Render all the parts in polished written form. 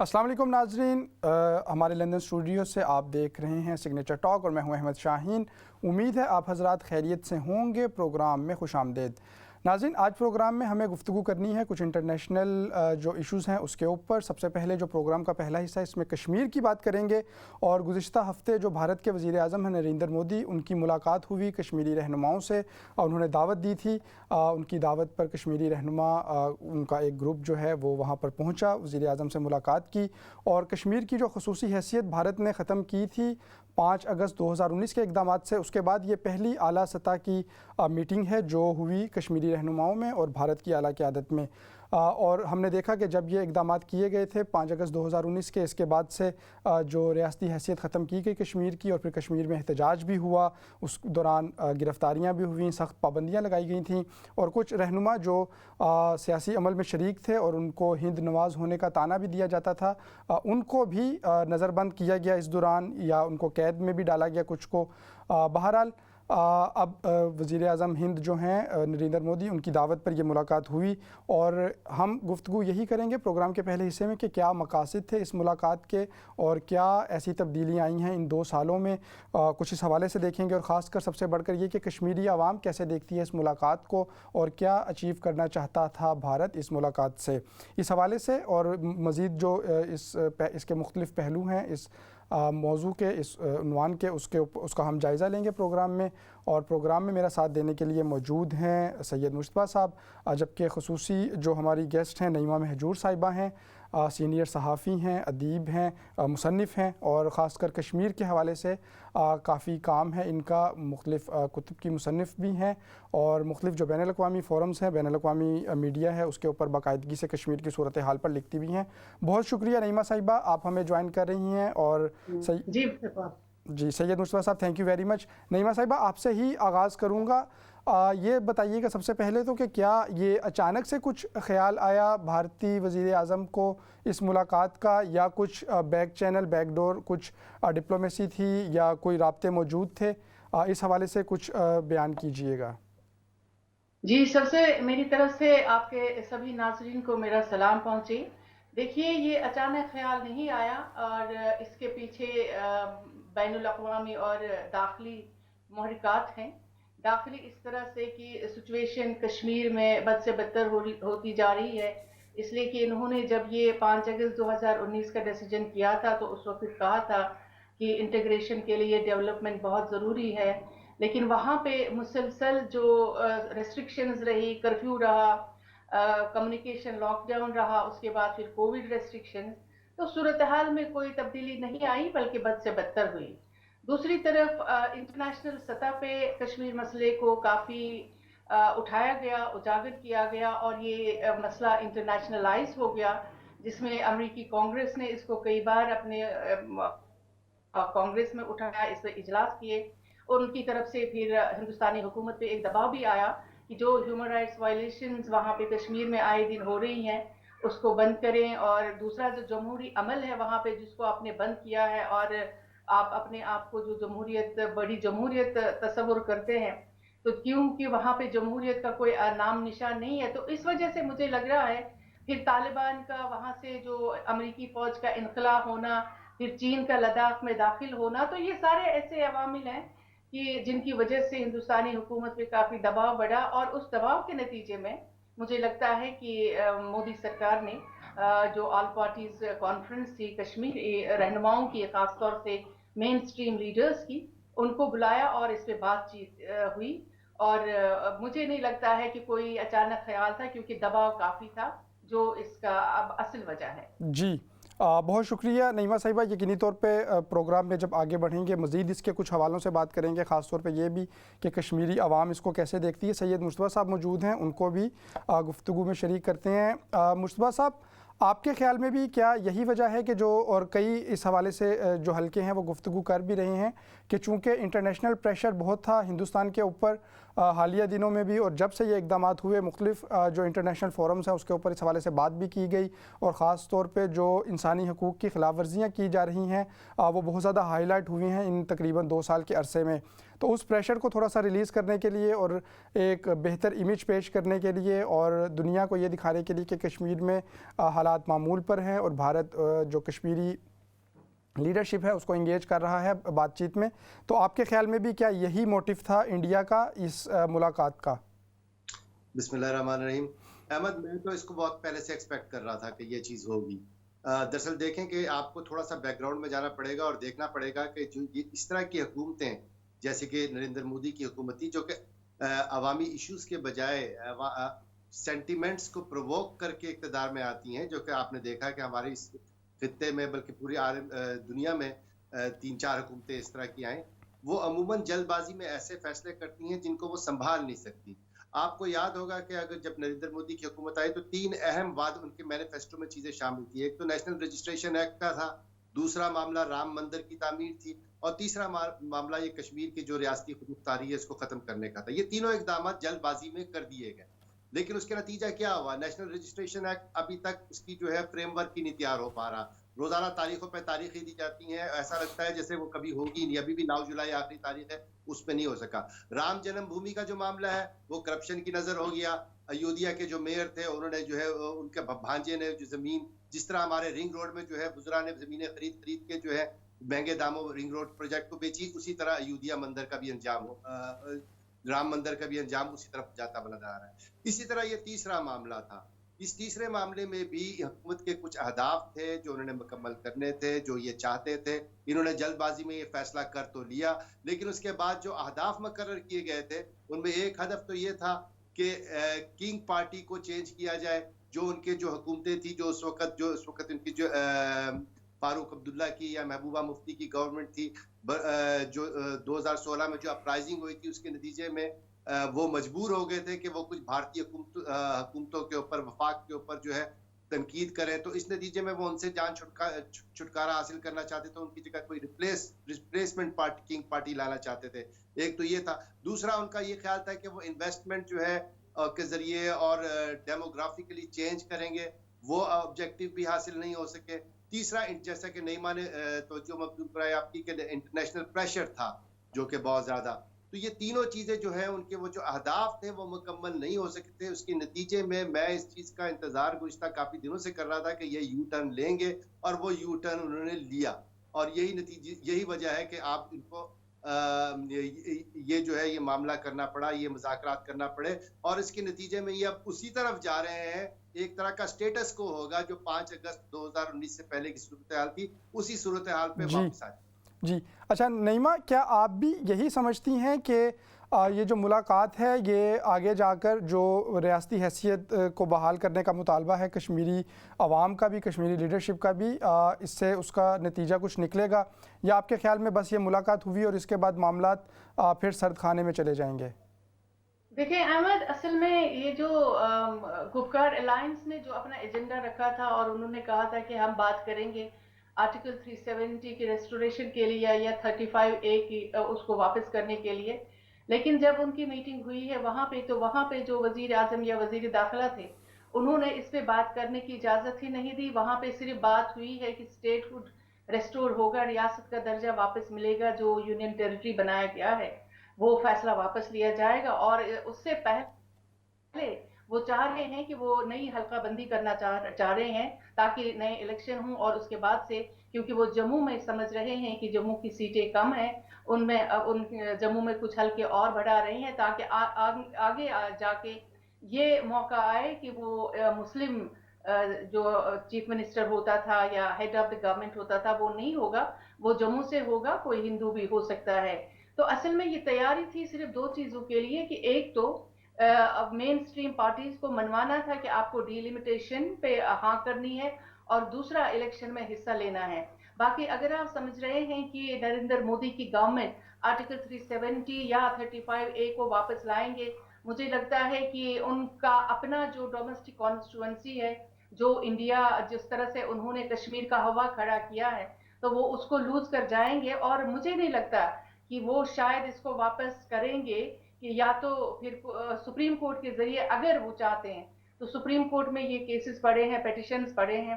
السلام علیکم ناظرین، ہمارے لندن اسٹوڈیو سے آپ دیکھ رہے ہیں سگنیچر ٹاک اور میں ہوں احمد شاہین۔ امید ہے آپ حضرات خیریت سے ہوں گے۔ پروگرام میں خوش آمدید ناظرین۔ آج پروگرام میں ہمیں گفتگو کرنی ہے کچھ انٹرنیشنل جو ایشوز ہیں اس کے اوپر۔ سب سے پہلے جو پروگرام کا پہلا حصہ ہے اس میں کشمیر کی بات کریں گے، اور گزشتہ ہفتے جو بھارت کے وزیر اعظم ہیں نریندر مودی، ان کی ملاقات ہوئی کشمیری رہنماؤں سے، اور انہوں نے دعوت دی تھی۔ ان کی دعوت پر کشمیری رہنما ان کا ایک گروپ جو ہے وہ وہاں پر پہنچا، وزیر اعظم سے ملاقات کی، اور کشمیر کی جو خصوصی حیثیت بھارت نے ختم کی تھی 5 اگست 2019 کے اقدامات سے، اس کے بعد یہ پہلی اعلیٰ سطح کی میٹنگ ہے جو ہوئی کشمیری رہنماؤں میں اور بھارت کی اعلیٰ قیادت میں۔ اور ہم نے دیکھا کہ جب یہ اقدامات کیے گئے تھے 5 اگست 2019 کے، اس کے بعد سے جو ریاستی حیثیت ختم کی گئی کشمیر کی، اور پھر کشمیر میں احتجاج بھی ہوا، اس دوران گرفتاریاں بھی ہوئیں، سخت پابندیاں لگائی گئی تھیں، اور کچھ رہنما جو سیاسی عمل میں شریک تھے اور ان کو ہند نواز ہونے کا طعنہ بھی دیا جاتا تھا، ان کو بھی نظر بند کیا گیا اس دوران، یا ان کو قید میں بھی ڈالا گیا کچھ کو۔ بہرحال اب وزیر اعظم ہند جو ہیں نریندر مودی، ان کی دعوت پر یہ ملاقات ہوئی، اور ہم گفتگو یہی کریں گے پروگرام کے پہلے حصے میں کہ کیا مقاصد تھے اس ملاقات کے، اور کیا ایسی تبدیلیاں آئی ہیں ان 2 سالوں میں، کچھ اس حوالے سے دیکھیں گے، اور خاص کر سب سے بڑھ کر یہ کہ کشمیری عوام کیسے دیکھتی ہے اس ملاقات کو، اور کیا اچیو کرنا چاہتا تھا بھارت اس ملاقات سے۔ اس حوالے سے اور مزید جو اس کے مختلف پہلو ہیں اس موضوع کے، اس عنوان کے، اس کا ہم جائزہ لیں گے پروگرام میں، اور پروگرام میں میرا ساتھ دینے کے لیے موجود ہیں سید مصطفیٰ صاحب، جبکہ خصوصی جو ہماری گیسٹ ہیں نعیمہ مہجور صاحبہ ہیں، سینئر صحافی ہیں، ادیب ہیں، مصنف ہیں، اور خاص کر کشمیر کے حوالے سے کافی کام ہے ان کا، مختلف کتب کی مصنف بھی ہیں، اور مختلف جو بین الاقوامی فورمز ہیں، بین الاقوامی میڈیا ہے، اس کے اوپر باقاعدگی سے کشمیر کی صورتحال پر لکھتی بھی ہیں۔ بہت شکریہ نعیمہ صاحبہ، آپ ہمیں جوائن کر رہی ہیں، اور جی سید مصطفیٰ صاحب thank you very much. Naima صاحبہ آپ سے ہی آغاز کروں گا، یہ بتائیے گا سب سے پہلے تو کہ کیا یہ اچانک سے کچھ خیال آیا بھارتی وزیر اعظم کو اس ملاقات کا، یا کچھ بیک چینل، بیک ڈور، کچھ ڈپلومیسی تھی، یا کوئی رابطے موجود تھے؟ اس حوالے سے کچھ بیان کیجئے گا۔ جی، سب سے میری طرف سے آپ کے سبھی ناظرین کو میرا سلام پہنچے۔ دیکھیے، یہ اچانک خیال نہیں آیا، اور اس کے پیچھے بین الاقوامی اور داخلی محرکات ہیں۔ داخلی اس طرح سے کہ سچویشن کشمیر میں بد سے بدتر ہوتی جا رہی ہے، اس لیے کہ انہوں نے جب یہ 5 اگست 2019 کا ڈیسیجن کیا تھا تو اس وقت کہا تھا کہ انٹیگریشن کے لیے ڈیولپمنٹ بہت ضروری ہے، لیکن وہاں پہ مسلسل جو ریسٹرکشنز رہی، کرفیو رہا، کمیونیکیشن لاک ڈاؤن رہا، اس کے بعد پھر کووڈ ریسٹرکشنز، تو صورتحال میں کوئی تبدیلی نہیں آئی بلکہ بد سے بدتر ہوئی۔ دوسری طرف انٹرنیشنل سطح پہ کشمیر مسئلے کو کافی اٹھایا گیا، اجاگر کیا گیا، اور یہ مسئلہ انٹرنیشنلائز ہو گیا، جس میں امریکی کانگریس نے اس کو کئی بار اپنے کانگریس میں اٹھایا، اس پہ اجلاس کیے، اور ان کی طرف سے پھر ہندوستانی حکومت پہ ایک دباؤ بھی آیا کہ جو ہیومن رائٹس وائلیشنز وہاں پہ کشمیر میں آئے دن ہو رہی ہیں اس کو بند کریں، اور دوسرا جو جمہوری عمل ہے وہاں پہ جس کو آپ نے بند کیا ہے، اور آپ اپنے آپ کو جو جمہوریت، بڑی جمہوریت تصور کرتے ہیں، تو کیونکہ وہاں پہ جمہوریت کا کوئی نام نشان نہیں ہے، تو اس وجہ سے مجھے لگ رہا ہے پھر طالبان کا وہاں سے جو امریکی فوج کا انخلا ہونا، پھر چین کا لداخ میں داخل ہونا، تو یہ سارے ایسے عوامل ہیں کہ جن کی وجہ سے ہندوستانی حکومت پہ کافی دباؤ بڑھا، اور اس دباؤ کے نتیجے میں مجھے لگتا ہے کہ مودی سرکار نے جو آل پارٹیز کانفرنس تھی کشمیر رہنماؤں کی، خاص طور سے مین سٹریم لیڈرز کی، ان کو بلایا اور اس پہ بات چیت ہوئی، اور مجھے نہیں لگتا ہے کہ کوئی اچانک خیال تھا، کیونکہ دباؤ کافی تھا جو اس کا اب اصل وجہ ہے۔ جی بہت شکریہ نعیمہ صاحبہ۔ یقینی طور پہ پروگرام میں جب آگے بڑھیں گے مزید اس کے کچھ حوالوں سے بات کریں گے، خاص طور پہ یہ بھی کہ کشمیری عوام اس کو کیسے دیکھتی ہے۔ سید مصطفیٰ صاحب موجود ہیں، ان کو بھی گفتگو میں شریک کرتے ہیں۔ مصطفیٰ صاحب، آپ کے خیال میں بھی کیا یہی وجہ ہے کہ جو، اور کئی اس حوالے سے جو حلقے ہیں وہ گفتگو کر بھی رہے ہیں کہ چونکہ انٹرنیشنل پریشر بہت تھا ہندوستان کے اوپر حالیہ دنوں میں بھی، اور جب سے یہ اقدامات ہوئے مختلف جو انٹرنیشنل فورمز ہیں اس کے اوپر اس حوالے سے بات بھی کی گئی، اور خاص طور پہ جو انسانی حقوق کی خلاف ورزیاں کی جا رہی ہیں وہ بہت زیادہ ہائی لائٹ ہوئی ہیں ان تقریباً 2 سال کے عرصے میں، تو اس پریشر کو تھوڑا سا ریلیز کرنے کے لیے اور ایک بہتر امیج پیش کرنے کے لیے اور دنیا کو یہ دکھانے کے لیے کہ کشمیر میں حالات معمول پر ہیں اور بھارت جو کشمیری لیڈرشپ ہے اس کو انگیج کر رہا ہے بات چیت میں، تو آپ کے خیال میں بھی کیا یہی موٹیو تھا انڈیا کا اس ملاقات کا؟ بسم اللہ الرحمن الرحیم۔ احمد، میں تو اس کو بہت پہلے سے ایکسپیکٹ کر رہا تھا کہ یہ چیز ہوگی۔ دراصل دیکھیں کہ آپ کو تھوڑا سا بیک گراؤنڈ میں جانا پڑے گا اور دیکھنا پڑے گا کہ جو اس طرح کی حکومتیں جیسے کہ نریندر مودی کی حکومت تھی جو کہ عوامی ایشوز کے بجائے سینٹیمنٹس کو پرووک کر کے اقتدار میں آتی ہیں، جو کہ آپ نے دیکھا کہ ہمارے اس خطے میں بلکہ پوری دنیا میں 3-4 حکومتیں اس طرح کی آئیں، وہ عموماً جلد بازی میں ایسے فیصلے کرتی ہیں جن کو وہ سنبھال نہیں سکتی۔ آپ کو یاد ہوگا کہ اگر جب نریندر مودی کی حکومت آئی تو 3 اہم وعدے ان کے مینیفیسٹو میں چیزیں شامل تھی۔ ایک تو نیشنل رجسٹریشن ایکٹ کا تھا، دوسرا معاملہ رام مندر کی تعمیر تھی، اور تیسرا معاملہ یہ کشمیر کی جو ریاستی خود مختاری ہے اس کو ختم کرنے کا تھا۔ یہ تینوں اقدامات جلد بازی میں کر دیے گئے، لیکن اس کے نتیجہ کیا ہوا؟ نیشنل رجسٹریشن ایکٹ ابھی تک اس کی جو ہے فریم ورک ہی نہیں تیار ہو پا رہا۔ روزانہ تاریخوں پہ تاریخیں دی جاتی ہیں، ایسا لگتا ہے جیسے وہ کبھی ہوگی نہیں۔ ابھی بھی 9 جولائی آخری تاریخ ہے، اس پہ نہیں ہو سکا۔ رام جنم بھومی کا جو معاملہ ہے وہ کرپشن کی نظر ہو گیا۔ ایودھیا کے جو میئر تھے انہوں نے جو ہے ان کے بھانجے نے جو زمین، جس طرح ہمارے رنگ روڈ میں جو ہے بزرگاں نے زمینیں خرید کے جو ہے مہنگے داموں رنگ روڈ پروجیکٹ کو بیچی، اسی طرح ایودھیا مندر کا بھی انجام ہو رام مندر کا بھی انجام اسی طرف جاتا بنا جا رہا ہے۔ اسی طرح یہ تیسرا معاملہ تھا۔ اس تیسرے معاملے میں بھی حکومت کے کچھ اہداف تھے جو انہوں نے مکمل کرنے تھے، جو یہ چاہتے تھے۔ انہوں نے جلد بازی میں یہ فیصلہ کر تو لیا، لیکن اس کے بعد جو اہداف مقرر کیے گئے تھے ان میں ایک ہدف تو یہ تھا کہ کنگ پارٹی کو چینج کیا جائے، جو ان کے جو حکومتیں تھی، جو اس وقت ان کی جو فاروق عبداللہ کی یا محبوبہ مفتی کی گورنمنٹ تھی، جو 2016 میں جو اپرائزنگ ہوئی تھی اس کے نتیجے میں وہ مجبور ہو گئے تھے کہ وہ کچھ بھارتی حکومتوں کے اوپر، وفاق کے اوپر جو ہے تنقید کریں، تو اس نتیجے میں وہ ان سے جان چھٹکارا حاصل کرنا چاہتے تھے، ان کی جگہ کوئی ریپلیسمنٹ پارٹی، کنگ پارٹی لانا چاہتے تھے۔ ایک تو یہ تھا۔ دوسرا ان کا یہ خیال تھا کہ وہ انویسٹمنٹ جو ہے کے ذریعے اور ڈیموگرافیکلی چینج کریں گے، وہ آبجیکٹو بھی حاصل نہیں ہو سکے۔ تیسرا، جیسا کہ نعیمہ نے توجہ مبذول کرائے آپ کی، کہ انٹرنیشنل پریشر تھا جو کہ بہت زیادہ۔ تو یہ تینوں چیزیں جو ہیں ان کے وہ جو اہداف تھے وہ مکمل نہیں ہو سکتے۔ اس کے نتیجے میں اس چیز کا انتظار گزشتہ کافی دنوں سے کر رہا تھا کہ یہ یو ٹرن لیں گے، اور وہ یو ٹرن انہوں نے لیا، اور یہی وجہ ہے کہ آپ ان کو یہ جو ہے یہ معاملہ کرنا پڑا، یہ مذاکرات کرنا پڑے، اور اس کے نتیجے میں یہ اب اسی طرف جا رہے ہیں۔ ایک طرح کا سٹیٹس کو ہوگا جو 5 اگست 2019 سے پہلے کی صورتحال تھی، اسی صورتحال پہ واپس آ جائے۔ جی اچھا نعیمہ، کیا آپ بھی یہی سمجھتی ہیں کہ یہ جو ملاقات ہے یہ آگے جا کر جو ریاستی حیثیت کو بحال کرنے کا مطالبہ ہے کشمیری عوام کا بھی، کشمیری لیڈرشپ کا بھی، اس سے اس کا نتیجہ کچھ نکلے گا، یا آپ کے خیال میں بس یہ ملاقات ہوئی اور اس کے بعد معاملات پھر سرد خانے میں چلے جائیں گے؟ دیکھیں احمد، اصل میں یہ جو گپکار الائنس نے جو اپنا ایجنڈا رکھا تھا اور انہوں نے کہا تھا کہ ہم بات کریں گے آرٹیکل 370 کی ریسٹوریشن کے لیے یا 35A کی اس کو واپس کرنے کے لیے، لیکن جب ان کی میٹنگ ہوئی ہے وہاں پہ جو وزیر اعظم یا وزیر داخلہ تھے انہوں نے اس پہ بات کرنے کی اجازت ہی نہیں دی۔ وہاں پہ صرف بات ہوئی ہے کہ اسٹیٹ ہوڈ ریسٹور ہوگا، ریاست کا درجہ واپس ملے گا، جو یونین ٹیریٹری بنایا گیا ہے وہ فیصلہ واپس لیا جائے گا، اور اس سے پہلے وہ چاہ رہے ہیں کہ وہ نئی حلقہ بندی کرنا چاہ رہے ہیں تاکہ نئے الیکشن ہوں، اور اس کے بعد سے کیونکہ وہ جموں میں سمجھ رہے ہیں کہ جموں کی سیٹیں کم ہیں، ان جموں میں کچھ حلقے اور بڑھا رہے ہیں تاکہ آگے جا کے یہ موقع آئے کہ وہ مسلم جو چیف منسٹر ہوتا تھا یا ہیڈ آف دی گورنمنٹ ہوتا تھا وہ نہیں ہوگا، وہ جموں سے ہوگا، کوئی ہندو بھی ہو سکتا ہے۔ تو اصل میں یہ تیاری تھی صرف 2 چیزوں کے لیے کہ ایک تو مین سٹریم پارٹیز کو منوانا تھا کہ آپ کو ڈی لیمیٹیشن پہ ہاں کرنی ہے، اور دوسرا الیکشن میں حصہ لینا ہے۔ باقی اگر آپ سمجھ رہے ہیں کہ نریندر مودی کی گورنمنٹ آرٹیکل 370 یا 35A کو واپس لائیں گے، مجھے لگتا ہے کہ ان کا اپنا جو ڈومیسٹک کانسٹیٹوئنسی ہے، جو انڈیا جس طرح سے انہوں نے کشمیر کا ہوا کھڑا کیا ہے، تو وہ اس کو لوز کر جائیں گے، اور مجھے نہیں لگتا کہ وہ شاید اس کو واپس کریں گے، کہ یا تو پھر سپریم کورٹ کے ذریعے اگر وہ چاہتے ہیں تو سپریم کورٹ میں یہ کیسز پڑے ہیں، پیٹیشنز پڑے ہیں،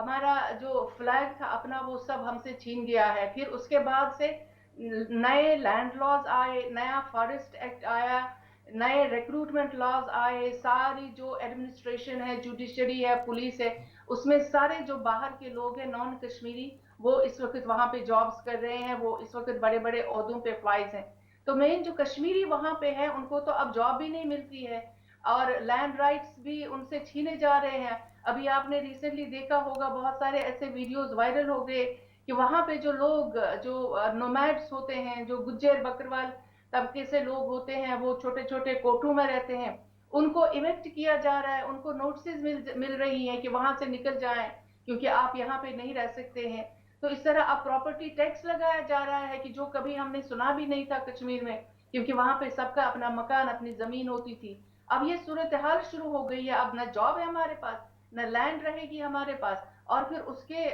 ہمارا جو فلیگ تھا اپنا وہ سب ہم سے چھین گیا ہے. پھر اس کے بعد سے نئے لینڈ لاز آئے, نیا فارسٹ ایکٹ آیا, نئے ریکروٹمنٹ لاز آئے, ساری جو ایڈمنسٹریشن ہے, جوڈیشری ہے, پولیس ہے, اس میں سارے جو باہر کے لوگ ہیں نان کشمیری وہ اس وقت وہاں پہ جابز کر رہے ہیں, وہ اس وقت بڑے بڑے عہدوں پہ فائز ہیں. تو مین جو کشمیری وہاں پہ ہے ان کو تو اب جاب بھی نہیں ملتی ہے اور لینڈ رائٹس بھی ان سے چھینے جا رہے ہیں. ابھی آپ نے ریسنٹلی دیکھا ہوگا بہت سارے ایسے ویڈیوز وائرل ہو گئے کہ وہاں پہ جو لوگ جو نومیڈس ہوتے ہیں, جو گجر بکروال طبقے سے لوگ ہوتے ہیں, وہ چھوٹے چھوٹے کوٹوں میں رہتے ہیں, ان کو ایویکٹ کیا جا رہا ہے, ان کو نوٹسز مل رہی ہیں کہ وہاں سے نکل جائیں کیونکہ آپ یہاں پہ نہیں رہ سکتے ہیں. تو اس طرح اب پراپرٹی ٹیکس لگایا جا رہا ہے کہ جو کبھی ہم نے سنا بھی نہیں تھا کشمیر میں, کیونکہ وہاں پہ سب کا اپنا مکان, اپنی زمین ہوتی تھی. اب یہ صورتحال شروع ہو گئی ہے, اب نہ جاب ہے ہمارے پاس, نہ لینڈ رہے گی ہمارے پاس, اور پھر اس کے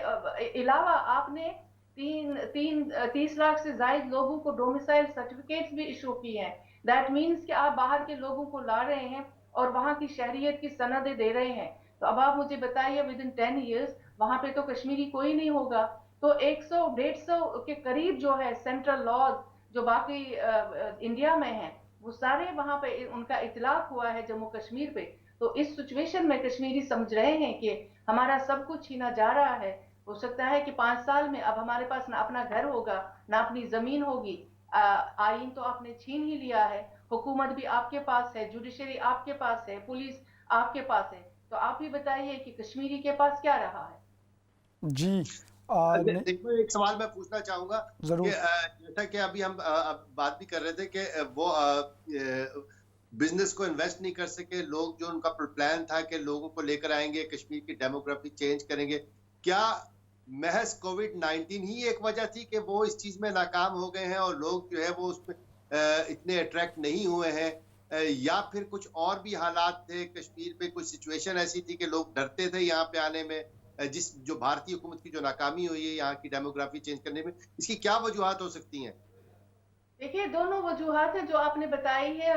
علاوہ آپ نے 30 لاکھ سے زائد لوگوں کو ڈومیسائل سرٹیفکیٹس بھی ایشو کی ہیں. دیٹ مینس کہ آپ باہر کے لوگوں کو لا رہے ہیں اور وہاں کی شہریت کی سندیں دے رہے ہیں. تو اب آپ مجھے بتائیے ود ان 10 ایئرس وہاں پہ تو کشمیری کوئی نہیں ہوگا. تو 100-150 کے قریب جو ہے سینٹرل لاز جو باقی انڈیا میں ہیں وہ سارے وہاں پہ ان کا اطلاق ہوا ہے جموں کشمیر پہ. تو اس سچویشن میں کشمیری سمجھ رہے ہیں کہ ہمارا سب کچھ چھینا جا رہا ہے. ہو سکتا ہے کہ 5 سال میں اب ہمارے پاس نہ اپنا گھر ہوگا, نہ اپنی زمین ہوگی. آئین تو آپ نے چھین ہی لیا ہے, حکومت بھی آپ کے پاس ہے, جوڈیشری آپ کے پاس ہے, پولیس آپ کے پاس ہے. تو آپ ہی بتائیے کہ کشمیری کے پاس کیا رہا ہے. جی دیکھو ایک سوال میں پوچھنا چاہوں گا ضرور. کہ جیسا کہ ابھی ہم بات بھی کر رہے تھے کہ وہ بزنس کو انویسٹ نہیں کر سکے لوگ, جو ان کا پلان تھا کہ لوگوں کو لے کر آئیں گے, کشمیر کی ڈیموگرافی چینج کریں گے, کیا محض کووڈ-19 ہی ایک وجہ تھی کہ وہ اس چیز میں ناکام ہو گئے ہیں اور لوگ جو ہے وہ اس میں اتنے اٹریکٹ نہیں ہوئے ہیں, یا پھر کچھ اور بھی حالات تھے کشمیر پہ, کچھ سچویشن ایسی تھی کہ لوگ ڈرتے تھے یہاں پہ آنے میں, جو بھارتی حکومت کی جو ناکامی ہوئی ہے یہاں کی ڈیموگرافی چینج کرنے میں, اس کی کیا وجوہات ہو سکتی ہیں؟ دیکھیے دونوں وجوہات ہیں جو آپ نے بتائی ہے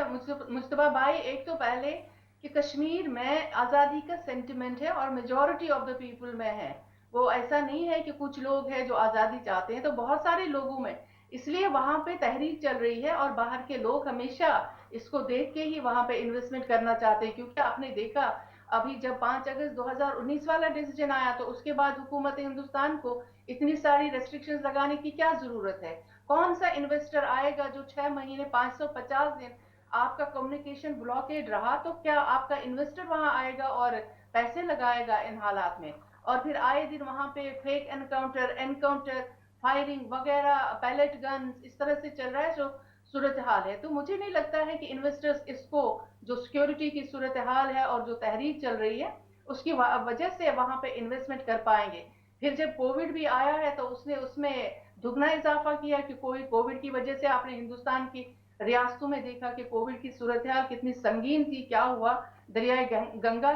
مصطفیٰ بھائی. ایک تو پہلے کہ کشمیر میں آزادی کا سینٹیمنٹ ہے اور میجورٹی آف دا پیپل میں ہے. وہ ایسا نہیں ہے کہ کچھ لوگ ہیں جو آزادی چاہتے ہیں, تو بہت سارے لوگوں میں, اس لیے وہاں پہ تحریک چل رہی ہے اور باہر کے لوگ ہمیشہ اس کو دیکھ کے ہی وہاں پہ انویسٹمنٹ کرنا چاہتے ہیں. کیونکہ آپ نے دیکھا ابھی جب 5 اگست 2019 والا ڈیسیجن آیا تو اس کے بعد حکومت ہندوستان کو اتنی ساری ریسٹرکشنز لگانے کی کیا ضرورت ہے. کون سا انویسٹر آئے گا جو 6 مہینے 550 دن آپ کا کمیونیکیشن بلاکیڈ رہا, تو کیا آپ کا انویسٹر وہاں آئے گا اور پیسے لگائے گا ان حالات میں. اور پھر آئے دن وہاں پہ فیک انکاؤنٹر فائرنگ وغیرہ, پیلٹ گنز, اس طرح سے چل رہا ہے جو صورتحال ہے. تو مجھے نہیں لگتا ہے کہ انویسٹرز اس کو, جو سیکیورٹی کی صورتحال ہے اور جو تحریک چل رہی ہے اس کی وجہ سے وہاں پہ انویسٹمنٹ کر پائیں گے. پھر جب کووڈ بھی آیا ہے تو اس نے اس میں دگنا اضافہ کیا کہ کووڈ کی وجہ سے آپ نے ہندوستان کی ریاستوں میں دیکھا کہ کووڈ کی صورتحال کتنی سنگین تھی. کیا ہوا, دریائے گنگا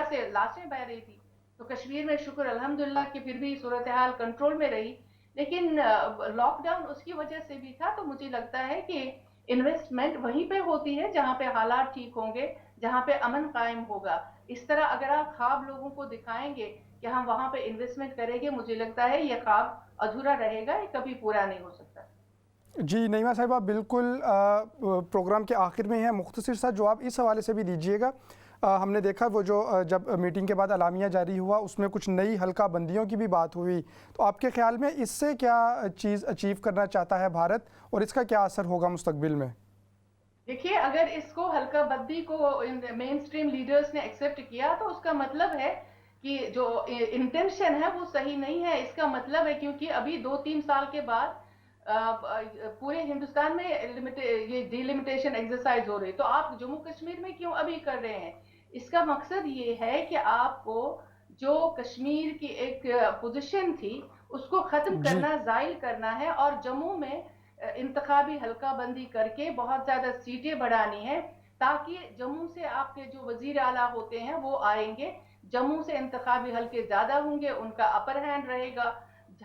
سے لاشیں بہ رہی تھی. تو کشمیر میں شکر الحمدللہ کہ پھر بھی صورتحال کنٹرول میں رہی, لیکن لاک ڈاؤن اس کی وجہ سے بھی تھا. تو مجھے لگتا ہے کہ انویسٹمنٹ وہیں پہ ہوتی ہے جہاں پہ حالات ٹھیک ہوں گے, جہاں پہ امن قائم ہوگا. اس طرح اگر آپ خواب لوگوں کو دکھائیں گے کہ ہم وہاں پہ انویسٹمنٹ کریں گے, مجھے لگتا ہے یہ خواب ادھورا رہے گا, یہ کبھی پورا نہیں ہو سکتا. جی نعیمہ صاحبہ, بالکل پروگرام کے آخر میں ہے, مختصر سا جواب اس حوالے سے بھی دیجیے گا. ہم نے دیکھا وہ جو جب میٹنگ کے بعد اعلامیہ جاری ہوا اس میں کچھ نئی حلقہ بندیوں کی بھی بات ہوئی, تو آپ کے خیال میں اس سے کیا چیز اچیو کرنا چاہتا ہے بھارت اور اس کا کیا اثر ہوگا مستقبل میں؟ دیکھیے اگر اس کو حلقہ بندی کو مین سٹریم لیڈرز نے ایکسیپٹ کیا تو اس کا مطلب ہے کہ جو انٹینشن ہے وہ صحیح نہیں ہے. اس کا مطلب ہے کیونکہ ابھی 2-3 سال کے بعد پورے ہندوستان میں یہ ڈیلیمیٹیشن ایکسرسائز ہو رہی, تو آپ جموں کشمیر میں کیوں ابھی کر رہے ہیں؟ اس کا مقصد یہ ہے کہ آپ کو جو کشمیر کی ایک پوزیشن تھی اس کو ختم جی کرنا, زائل کرنا ہے, اور جموں میں انتخابی حلقہ بندی کر کے بہت زیادہ سیٹیں بڑھانی ہے تاکہ جموں سے آپ کے جو وزیر اعلیٰ ہوتے ہیں وہ آئیں گے. جموں سے انتخابی حلقے زیادہ ہوں گے, ان کا اپر ہینڈ رہے گا.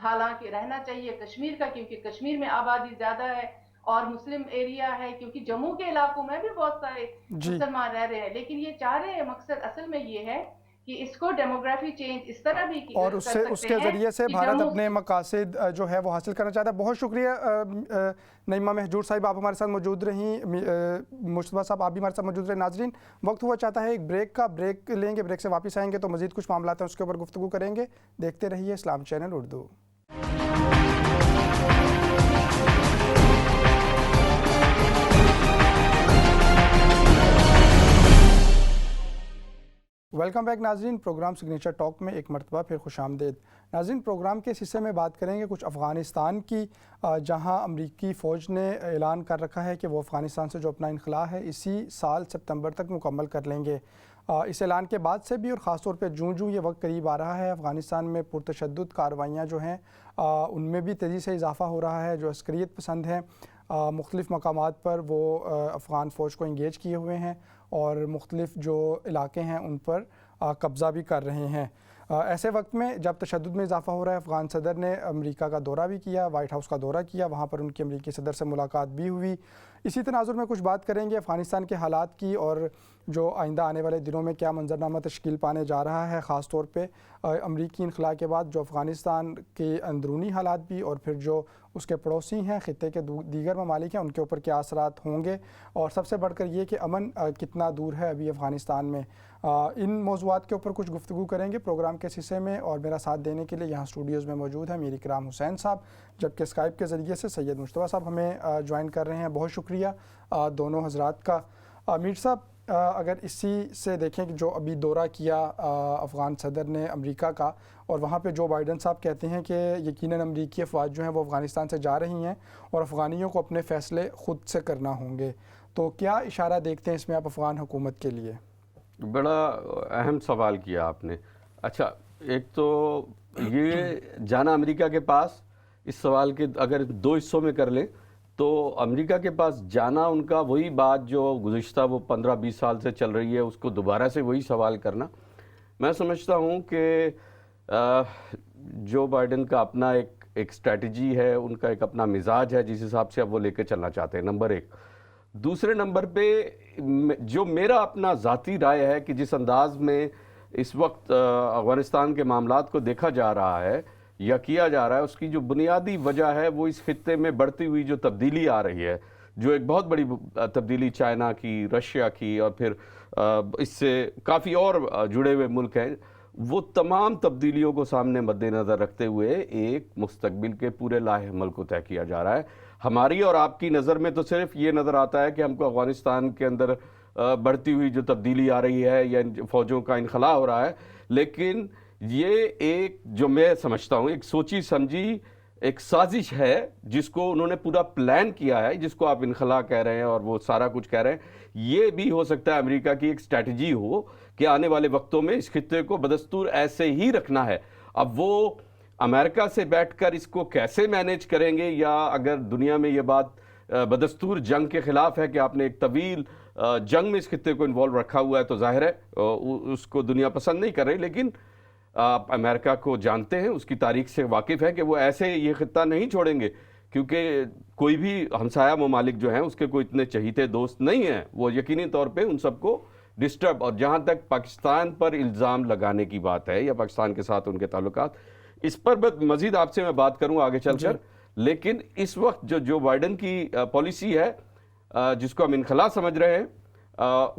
حالانکہ رہنا چاہیے کشمیر کا, کیونکہ کشمیر میں آبادی زیادہ ہے اور مسلم ایریا ہے, کیونکہ جموں کے علاقوں میں بھی بہت سارے جی مسلمان رہ رہے ہیں. لیکن یہ چاہ رہے ہیں, مقصد اصل میں یہ ہے کہ اس کو ڈیموگرافی چینج اس طرح بھی اور اس کے ذریعے سے بھارت اپنے مقاصد جو ہے وہ حاصل کرنا چاہتا ہے. بہت شکریہ نعیمہ مہجور صاحب, آپ ہمارے ساتھ موجود رہیں. مشتبہ صاحب آپ بھی ہمارے ساتھ موجود رہے. ناظرین, وقت ہوا چاہتا ہے ایک بریک لیں گے, بریک سے واپس آئیں گے تو مزید کچھ معاملات ہیں اس کے اوپر گفتگو کریں گے. دیکھتے رہیے اسلام چینل اردو. ویلکم بیک ناظرین, پروگرام سگنیچر ٹاک میں ایک مرتبہ پھر خوش آمدید. ناظرین, پروگرام کے اس حصے میں بات کریں گے کچھ افغانستان کی, جہاں امریکی فوج نے اعلان کر رکھا ہے کہ وہ افغانستان سے جو اپنا انخلاء ہے اسی سال سپتمبر تک مکمل کر لیں گے. اس اعلان کے بعد سے بھی اور خاص طور پہ جوں یہ وقت قریب آ رہا ہے, افغانستان میں پرتشدد کارروائیاں جو ہیں ان میں بھی تیزی سے اضافہ ہو رہا ہے. جو عسکریت پسند ہیں مختلف مقامات پر وہ افغان فوج کو انگیج کیے ہوئے ہیں اور مختلف جو علاقے ہیں ان پر قبضہ بھی کر رہے ہیں. ایسے وقت میں جب تشدد میں اضافہ ہو رہا ہے, افغان صدر نے امریکہ کا دورہ بھی کیا, وائٹ ہاؤس کا دورہ کیا, وہاں پر ان کی امریکی صدر سے ملاقات بھی ہوئی. اسی تناظر میں کچھ بات کریں گے افغانستان کے حالات کی اور جو آئندہ آنے والے دنوں میں کیا منظرنامہ تشکیل پانے جا رہا ہے, خاص طور پہ امریکی انخلاء کے بعد جو افغانستان کے اندرونی حالات بھی اور پھر جو اس کے پڑوسی ہیں, خطے کے دیگر ممالک ہیں, ان کے اوپر کیا اثرات ہوں گے, اور سب سے بڑھ کر یہ کہ امن کتنا دور ہے ابھی افغانستان میں. ان موضوعات کے اوپر کچھ گفتگو کریں گے پروگرام کے حصے میں, اور میرا ساتھ دینے کے لیے یہاں اسٹوڈیوز میں موجود ہیں میر اکرام حسین صاحب, جبکہ اسکائپ کے ذریعے سے سید مشتبہ صاحب ہمیں جوائن کر رہے ہیں. بہت شکریہ دونوں حضرات کا. میر صاحب, اگر اسی سے دیکھیں کہ جو ابھی دورہ کیا افغان صدر نے امریکہ کا, اور وہاں پہ جو بائیڈن صاحب کہتے ہیں کہ یقیناً امریکی افواج جو ہیں وہ افغانستان سے جا رہی ہیں اور افغانیوں کو اپنے فیصلے خود سے کرنا ہوں گے, تو کیا اشارہ دیکھتے ہیں اس میں آپ افغان حکومت کے لیے؟ بڑا اہم سوال کیا آپ نے. اچھا, ایک تو یہ جانا امریکہ کے پاس, اس سوال کے اگر دو حصوں میں کر لیں تو امریکہ کے پاس جانا ان کا وہی بات جو گزشتہ وہ 15-20 سال سے چل رہی ہے, اس کو دوبارہ سے وہی سوال کرنا. میں سمجھتا ہوں کہ جو بائیڈن کا اپنا ایک اسٹریٹجی ہے, ان کا ایک اپنا مزاج ہے جس حساب سے اب وہ لے کے چلنا چاہتے ہیں, نمبر ایک. دوسرے نمبر پہ جو میرا اپنا ذاتی رائے ہے کہ جس انداز میں اس وقت افغانستان کے معاملات کو دیکھا جا رہا ہے یا کیا جا رہا ہے, اس کی جو بنیادی وجہ ہے وہ اس خطے میں بڑھتی ہوئی جو تبدیلی آ رہی ہے, جو ایک بہت بڑی تبدیلی چائنا کی, رشیا کی, اور پھر اس سے کافی اور جڑے ہوئے ملک ہیں, وہ تمام تبدیلیوں کو سامنے مد نظر رکھتے ہوئے ایک مستقبل کے پورے لاہ عمل کو طے کیا جا رہا ہے. ہماری اور آپ کی نظر میں تو صرف یہ نظر آتا ہے کہ ہم کو افغانستان کے اندر بڑھتی ہوئی جو تبدیلی آ رہی ہے یا فوجوں کا انخلاء ہو رہا ہے, لیکن یہ ایک جو میں سمجھتا ہوں ایک سوچی سمجھی ایک سازش ہے جس کو انہوں نے پورا پلان کیا ہے, جس کو آپ انخلاء کہہ رہے ہیں اور وہ سارا کچھ کہہ رہے ہیں. یہ بھی ہو سکتا ہے امریکہ کی ایک اسٹریٹجی ہو کہ آنے والے وقتوں میں اس خطے کو بدستور ایسے ہی رکھنا ہے. اب وہ امریکہ سے بیٹھ کر اس کو کیسے مینیج کریں گے, یا اگر دنیا میں یہ بات بدستور جنگ کے خلاف ہے کہ آپ نے ایک طویل جنگ میں اس خطے کو انوالو رکھا ہوا ہے, تو ظاہر ہے اس کو دنیا پسند نہیں کر رہی. لیکن آپ امریکہ کو جانتے ہیں, اس کی تاریخ سے واقف ہے کہ وہ ایسے یہ خطہ نہیں چھوڑیں گے, کیونکہ کوئی بھی ہمسایہ ممالک جو ہیں اس کے کوئی اتنے چہیتے دوست نہیں ہیں, وہ یقینی طور پہ ان سب کو ڈسٹرب. اور جہاں تک پاکستان پر الزام لگانے کی بات ہے یا پاکستان کے ساتھ ان کے تعلقات, اس پر مزید آپ سے میں بات کروں آگے چل کر. لیکن اس وقت جو بائیڈن کی پالیسی ہے جس کو ہم انخلاء سمجھ رہے ہیں,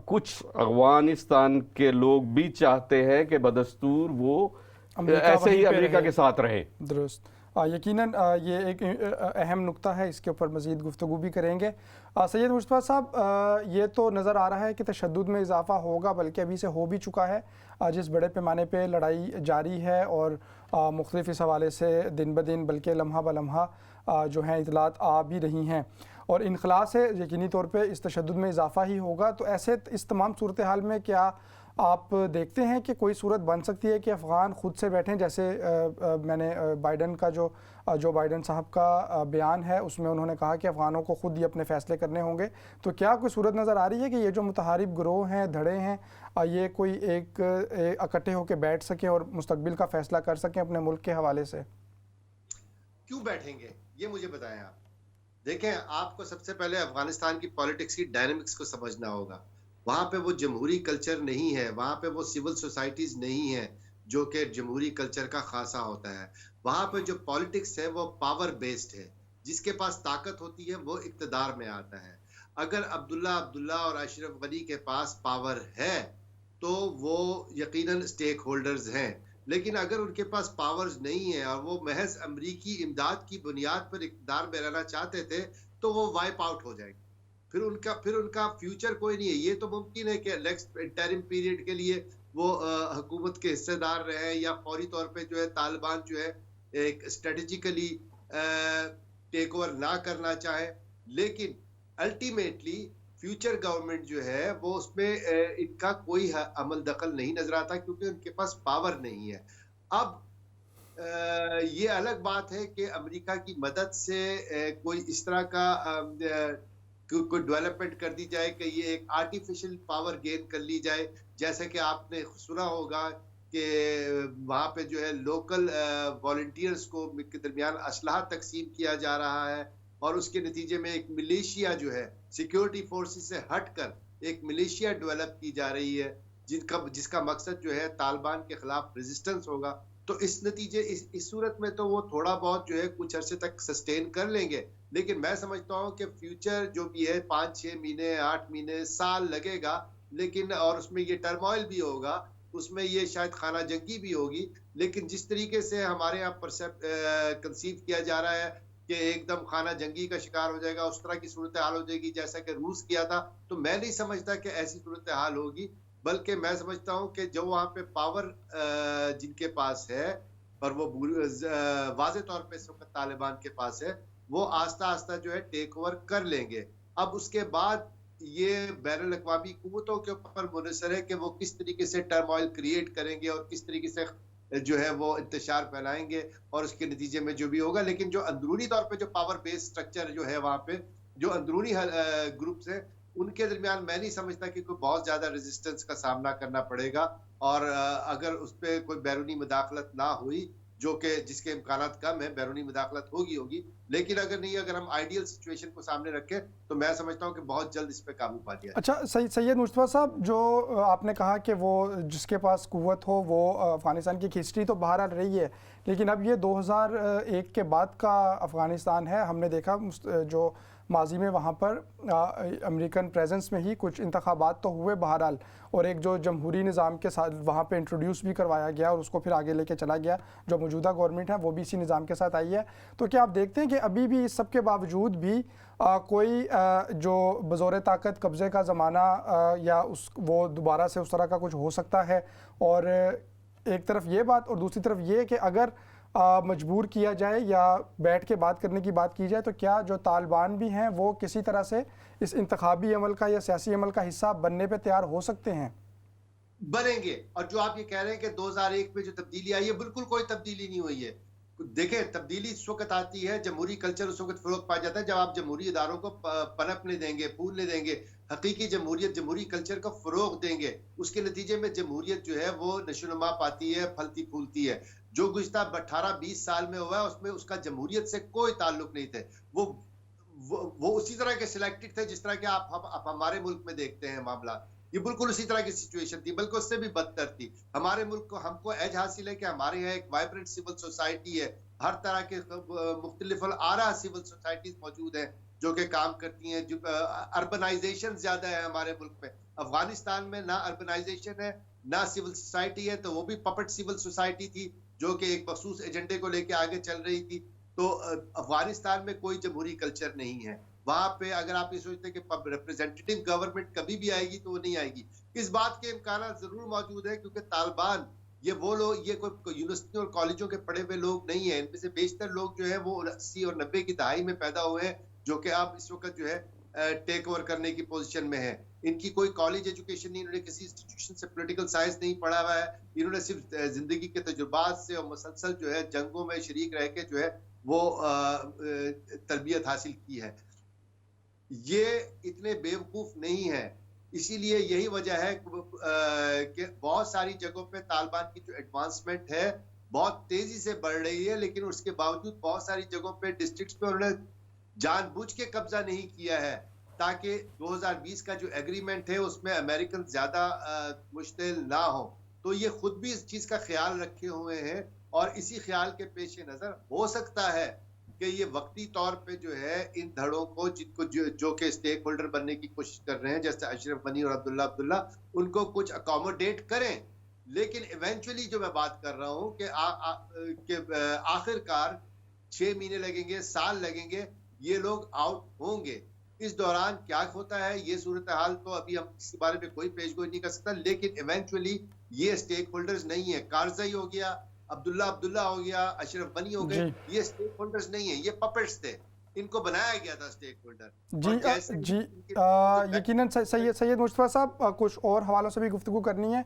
کچھ افغانستان کے لوگ بھی چاہتے ہیں کہ بدستور وہ ایسے ہی امریکہ کے ساتھ رہے. درست, یقیناً یہ ایک اہم نقطہ ہے, اس کے اوپر مزید گفتگو بھی کریں گے. سید مشتبہ صاحب, یہ تو نظر آ رہا ہے کہ تشدد میں اضافہ ہوگا, بلکہ ابھی سے ہو بھی چکا ہے. جس بڑے پیمانے پہ لڑائی جاری ہے اور مختلف اس حوالے سے دن بدن بلکہ لمحہ بلمحہ جو ہیں اطلاعات آ بھی رہی ہیں, اور انخلاء سے یقینی طور پہ اس تشدد میں اضافہ ہی ہوگا. تو ایسے اس تمام صورتحال میں کیا آپ دیکھتے ہیں کہ کوئی صورت بن سکتی ہے کہ افغان خود سے بیٹھیں, جیسے میں نے بائیڈن کا جو بائیڈن صاحب کا بیان ہے اس میں انہوں نے کہا کہ افغانوں کو خود ہی اپنے فیصلے کرنے ہوں گے, تو کیا کوئی صورت نظر آ رہی ہے کہ یہ جو متحارب گروہ ہیں, دھڑے ہیں, یہ کوئی ایک اکٹھے ہو کے بیٹھ سکیں اور مستقبل کا فیصلہ کر سکیں اپنے ملک کے حوالے سے؟ کیوں بیٹھیں گے یہ مجھے بتائیں آپ. دیکھیں, آپ کو سب سے پہلے افغانستان کی پالیٹکس کی ڈائنامکس کو سمجھنا ہوگا. وہاں پہ وہ جمہوری کلچر نہیں ہے, وہاں پہ وہ سول سوسائٹیز نہیں ہیں جو کہ جمہوری کلچر کا خاصہ ہوتا ہے. وہاں پہ جو پالیٹکس ہے وہ پاور بیسڈ ہے, جس کے پاس طاقت ہوتی ہے وہ اقتدار میں آتا ہے. اگر عبداللہ اور اشرف غنی کے پاس پاور ہے تو وہ یقیناً اسٹیک ہولڈرز ہیں, لیکن اگر ان کے پاس پاورز نہیں ہے اور وہ محض امریکی امداد کی بنیاد پر اقتدار میں رہنا چاہتے تھے تو وہ وائپ آؤٹ ہو جائیں گے. پھر ان کا فیوچر کوئی نہیں ہے. یہ تو ممکن ہے کہ نیکسٹ انٹرم پیریڈ کے لیے وہ حکومت کے حصے دار رہے یا فوری طور پہ جو ہے طالبان جو ہے ایک اسٹریٹجیکلی ٹیک اوور نہ کرنا چاہے, لیکن الٹیمیٹلی فیوچر گورنمنٹ جو ہے وہ اس میں ان کا کوئی عمل دخل نہیں نظر آتا کیونکہ ان کے پاس پاور نہیں ہے. اب یہ الگ بات ہے کہ امریکہ کی مدد سے کوئی اس طرح کا کوئی ڈیولپمنٹ کر دی جائے کہ یہ ایک آرٹیفیشل پاور گین کر لی جائے, جیسے کہ آپ نے سنا ہوگا کہ وہاں پہ جو ہے لوکل والنٹیئرز کو کے درمیان اسلحہ تقسیم کیا جا رہا ہے اور اس کے نتیجے میں ایک ملیشیا جو ہے سیکیورٹی فورسز سے ہٹ کر ایک ملیشیا ڈیولپ کی جا رہی ہے جس کا مقصد جو ہے طالبان کے خلاف ریزسٹنس ہوگا. تو اس نتیجے اس صورت میں تو وہ تھوڑا بہت جو ہے کچھ عرصے تک سسٹین کر لیں گے, لیکن میں سمجھتا ہوں کہ فیوچر جو بھی ہے 5-6 مہینے 8 مہینے سال لگے گا, لیکن اور اس میں یہ ٹرموائل بھی ہوگا, اس میں یہ شاید خانہ جنگی بھی ہوگی, لیکن جس طریقے سے ہمارے یہاں کنسیو کیا جا رہا ہے کہ ایک دم خانہ جنگی کا شکار ہو جائے گا, اس طرح کی صورتحال ہو جائے گی جیسا کہ روس کیا تھا, تو میں نہیں سمجھتا کہ ایسی صورتحال ہوگی. بلکہ میں سمجھتا ہوں کہ جو وہاں پہ پاور جن کے پاس ہے اور وہ واضح طور پہ اس وقت طالبان کے پاس ہے, وہ آہستہ آہستہ جو ہے ٹیک اوور کر لیں گے. اب اس کے بعد یہ بین الاقوامی قوتوں کے اوپر منحصر ہے کہ وہ کس طریقے سے ٹرموائل کریٹ کریں گے اور کس طریقے سے جو ہے وہ انتشار پھیلائیں گے اور اس کے نتیجے میں جو بھی ہوگا. لیکن جو اندرونی طور پہ جو پاور بیس سٹرکچر جو ہے وہاں پہ جو اندرونی گروپس ہیں ان کے درمیان میں نہیں سمجھتا کہ کوئی بہت زیادہ ریزسٹنس کا سامنا کرنا پڑے گا, اور اگر اس پہ کوئی بیرونی مداخلت نہ ہوئی جو کہ جس کے امکانات کم ہیں, بیرونی مداخلت ہوگی, لیکن اگر ہم آئیڈیل سچویشن کو سامنے رکھیں تو میں سمجھتا ہوں کہ بہت جلد اس پہ قابو پا لیا. اچھا سید مصطفیٰ صاحب, جو آپ نے کہا کہ وہ جس کے پاس قوت ہو وہ افغانستان کی ہسٹری تو بہرحال رہی ہے, لیکن اب یہ 2001 کے بعد کا افغانستان ہے. ہم نے دیکھا جو ماضی میں وہاں پر امریکن پریزنس میں ہی کچھ انتخابات تو ہوئے بہرحال, اور ایک جو جمہوری نظام کے ساتھ وہاں پہ انٹروڈیوس بھی کروایا گیا اور اس کو پھر آگے لے کے چلا گیا. جو موجودہ گورنمنٹ ہے وہ بھی اسی نظام کے ساتھ آئی ہے. تو کیا آپ دیکھتے ہیں کہ ابھی بھی اس سب کے باوجود بھی کوئی جو بزور طاقت قبضے کا زمانہ یا وہ دوبارہ سے اس طرح کا کچھ ہو سکتا ہے؟ اور ایک طرف یہ بات, اور دوسری طرف یہ کہ اگر مجبور کیا جائے یا بیٹھ کے بات کرنے کی بات کی جائے تو کیا جو طالبان بھی ہیں وہ کسی طرح سے اس انتخابی عمل کا یا سیاسی عمل کا حصہ بننے پہ تیار ہو سکتے ہیں؟ بنیں گے. اور جو آپ یہ کہہ رہے ہیں کہ 2001 میں جو تبدیلی آئی ہے, بالکل کوئی تبدیلی نہیں ہوئی ہے. دیکھیں تبدیلی اس وقت آتی ہے, جمہوری کلچر اس وقت فروغ پا جاتا ہے جب آپ جمہوری اداروں کو پنپنے دیں گے, پھولنے دیں گے, حقیقی جمہوریت جمہوری کلچر کو فروغ دیں گے. اس کے نتیجے میں جمہوریت جو ہے وہ نشوونما پاتی ہے, پھلتی پھولتی ہے. جو گزشتہ 18-20 سال میں ہوا ہے اس میں اس کا جمہوریت سے کوئی تعلق نہیں تھے. وہ اسی طرح کے سلیکٹڈ تھے جس طرح کہ آپ ہمارے ملک میں دیکھتے ہیں معاملات. یہ بالکل اسی طرح کی سچویشن تھی, بلکہ اس سے بھی بدتر تھی. ہمارے ملک کو ہم کو ایج حاصل ہے کہ ہمارے یہاں ایک وائبرنٹ سول سوسائٹی ہے, ہر طرح کے مختلف الآراء سول سوسائٹیز موجود ہیں جو کہ کام کرتی ہیں. اربنائزیشن زیادہ ہے ہمارے ملک میں. افغانستان میں نہ اربنائزیشن ہے نہ سول سوسائٹی ہے, تو وہ بھی پپٹ سول سوسائٹی تھی جو کہ ایک مخصوص ایجنڈے کو لے کے آگے چل رہی تھی. تو افغانستان میں کوئی جمہوری کلچر نہیں ہے. وہاں پہ اگر آپ یہ سوچتے ہیں کہ ریپرزینٹیٹو گورنمنٹ کبھی بھی آئے گی تو وہ نہیں آئے گی. اس بات کے امکانات ضرور موجود ہیں کیونکہ طالبان یہ وہ لوگ, یہ کوئی یونیورسٹیوں اور کالجوں کے پڑھے ہوئے لوگ نہیں ہیں. ان میں سے بیشتر لوگ جو ہے وہ 80 اور 90 کی دہائی میں پیدا ہوئے ہیں جو کہ اب اس وقت جو ہے ٹیک اوور کرنے کی پوزیشن میں ہیں. ان کی کوئی کالج ایجوکیشن نہیں, انہوں نے کسی انسٹیٹیوشن سے پولیٹیکل سائنس نہیں پڑھا ہوا ہے. انہوں نے صرف زندگی کے تجربات سے اور مسلسل جو ہے جنگوں میں شریک رہ کے جو ہے وہ تربیت حاصل کی ہے. یہ اتنے بیوقوف نہیں ہے. اسی لیے یہی وجہ ہے کہ بہت ساری جگہوں پہ طالبان کی جو ایڈوانسمنٹ ہے بہت تیزی سے بڑھ رہی ہے, لیکن اس کے باوجود بہت ساری جگہوں پہ ڈسٹرکٹس پہ انہوں نے جان بوجھ کے قبضہ نہیں کیا ہے تاکہ 2020 کا جو ایگریمنٹ ہے اس میں امریکن زیادہ مشتعل نہ ہوں. تو یہ خود بھی اس چیز کا خیال رکھے ہوئے ہیں اور اسی خیال کے پیش نظر ہو سکتا ہے کہ یہ وقتی طور پہ جو ہے ان دھڑوں کو جن کو جو کہ اسٹیک ہولڈر بننے کی کوشش کر رہے ہیں جیسے اشرف غنی اور عبداللہ ان کو کچھ اکوموڈیٹ کریں. لیکن ایونچولی جو میں بات کر رہا ہوں کہ آخر کار 6 مہینے لگیں گے، سال لگیں گے، یہ لوگ آؤٹ ہوں گے. اس دوران کیا ہوتا ہے یہ صورتحال تو ابھی ہم اس کے بارے میں کوئی پیش گوئی نہیں کر سکتا، لیکن ایونچولی یہ اسٹیک ہولڈرز نہیں ہیں. کارزئی ہو گیا، عبداللہ ہو گیا، اشرف غنی ہو گئے، یہ اسٹیک ہولڈرز نہیں ہیں، یہ پپٹس تھے. ان کو بنایا گیا تھا اسٹیک ہولڈر. جی یقیناً سید مصطفیٰ صاحب کچھ اور حوالوں سے بھی گفتگو کرنی ہے.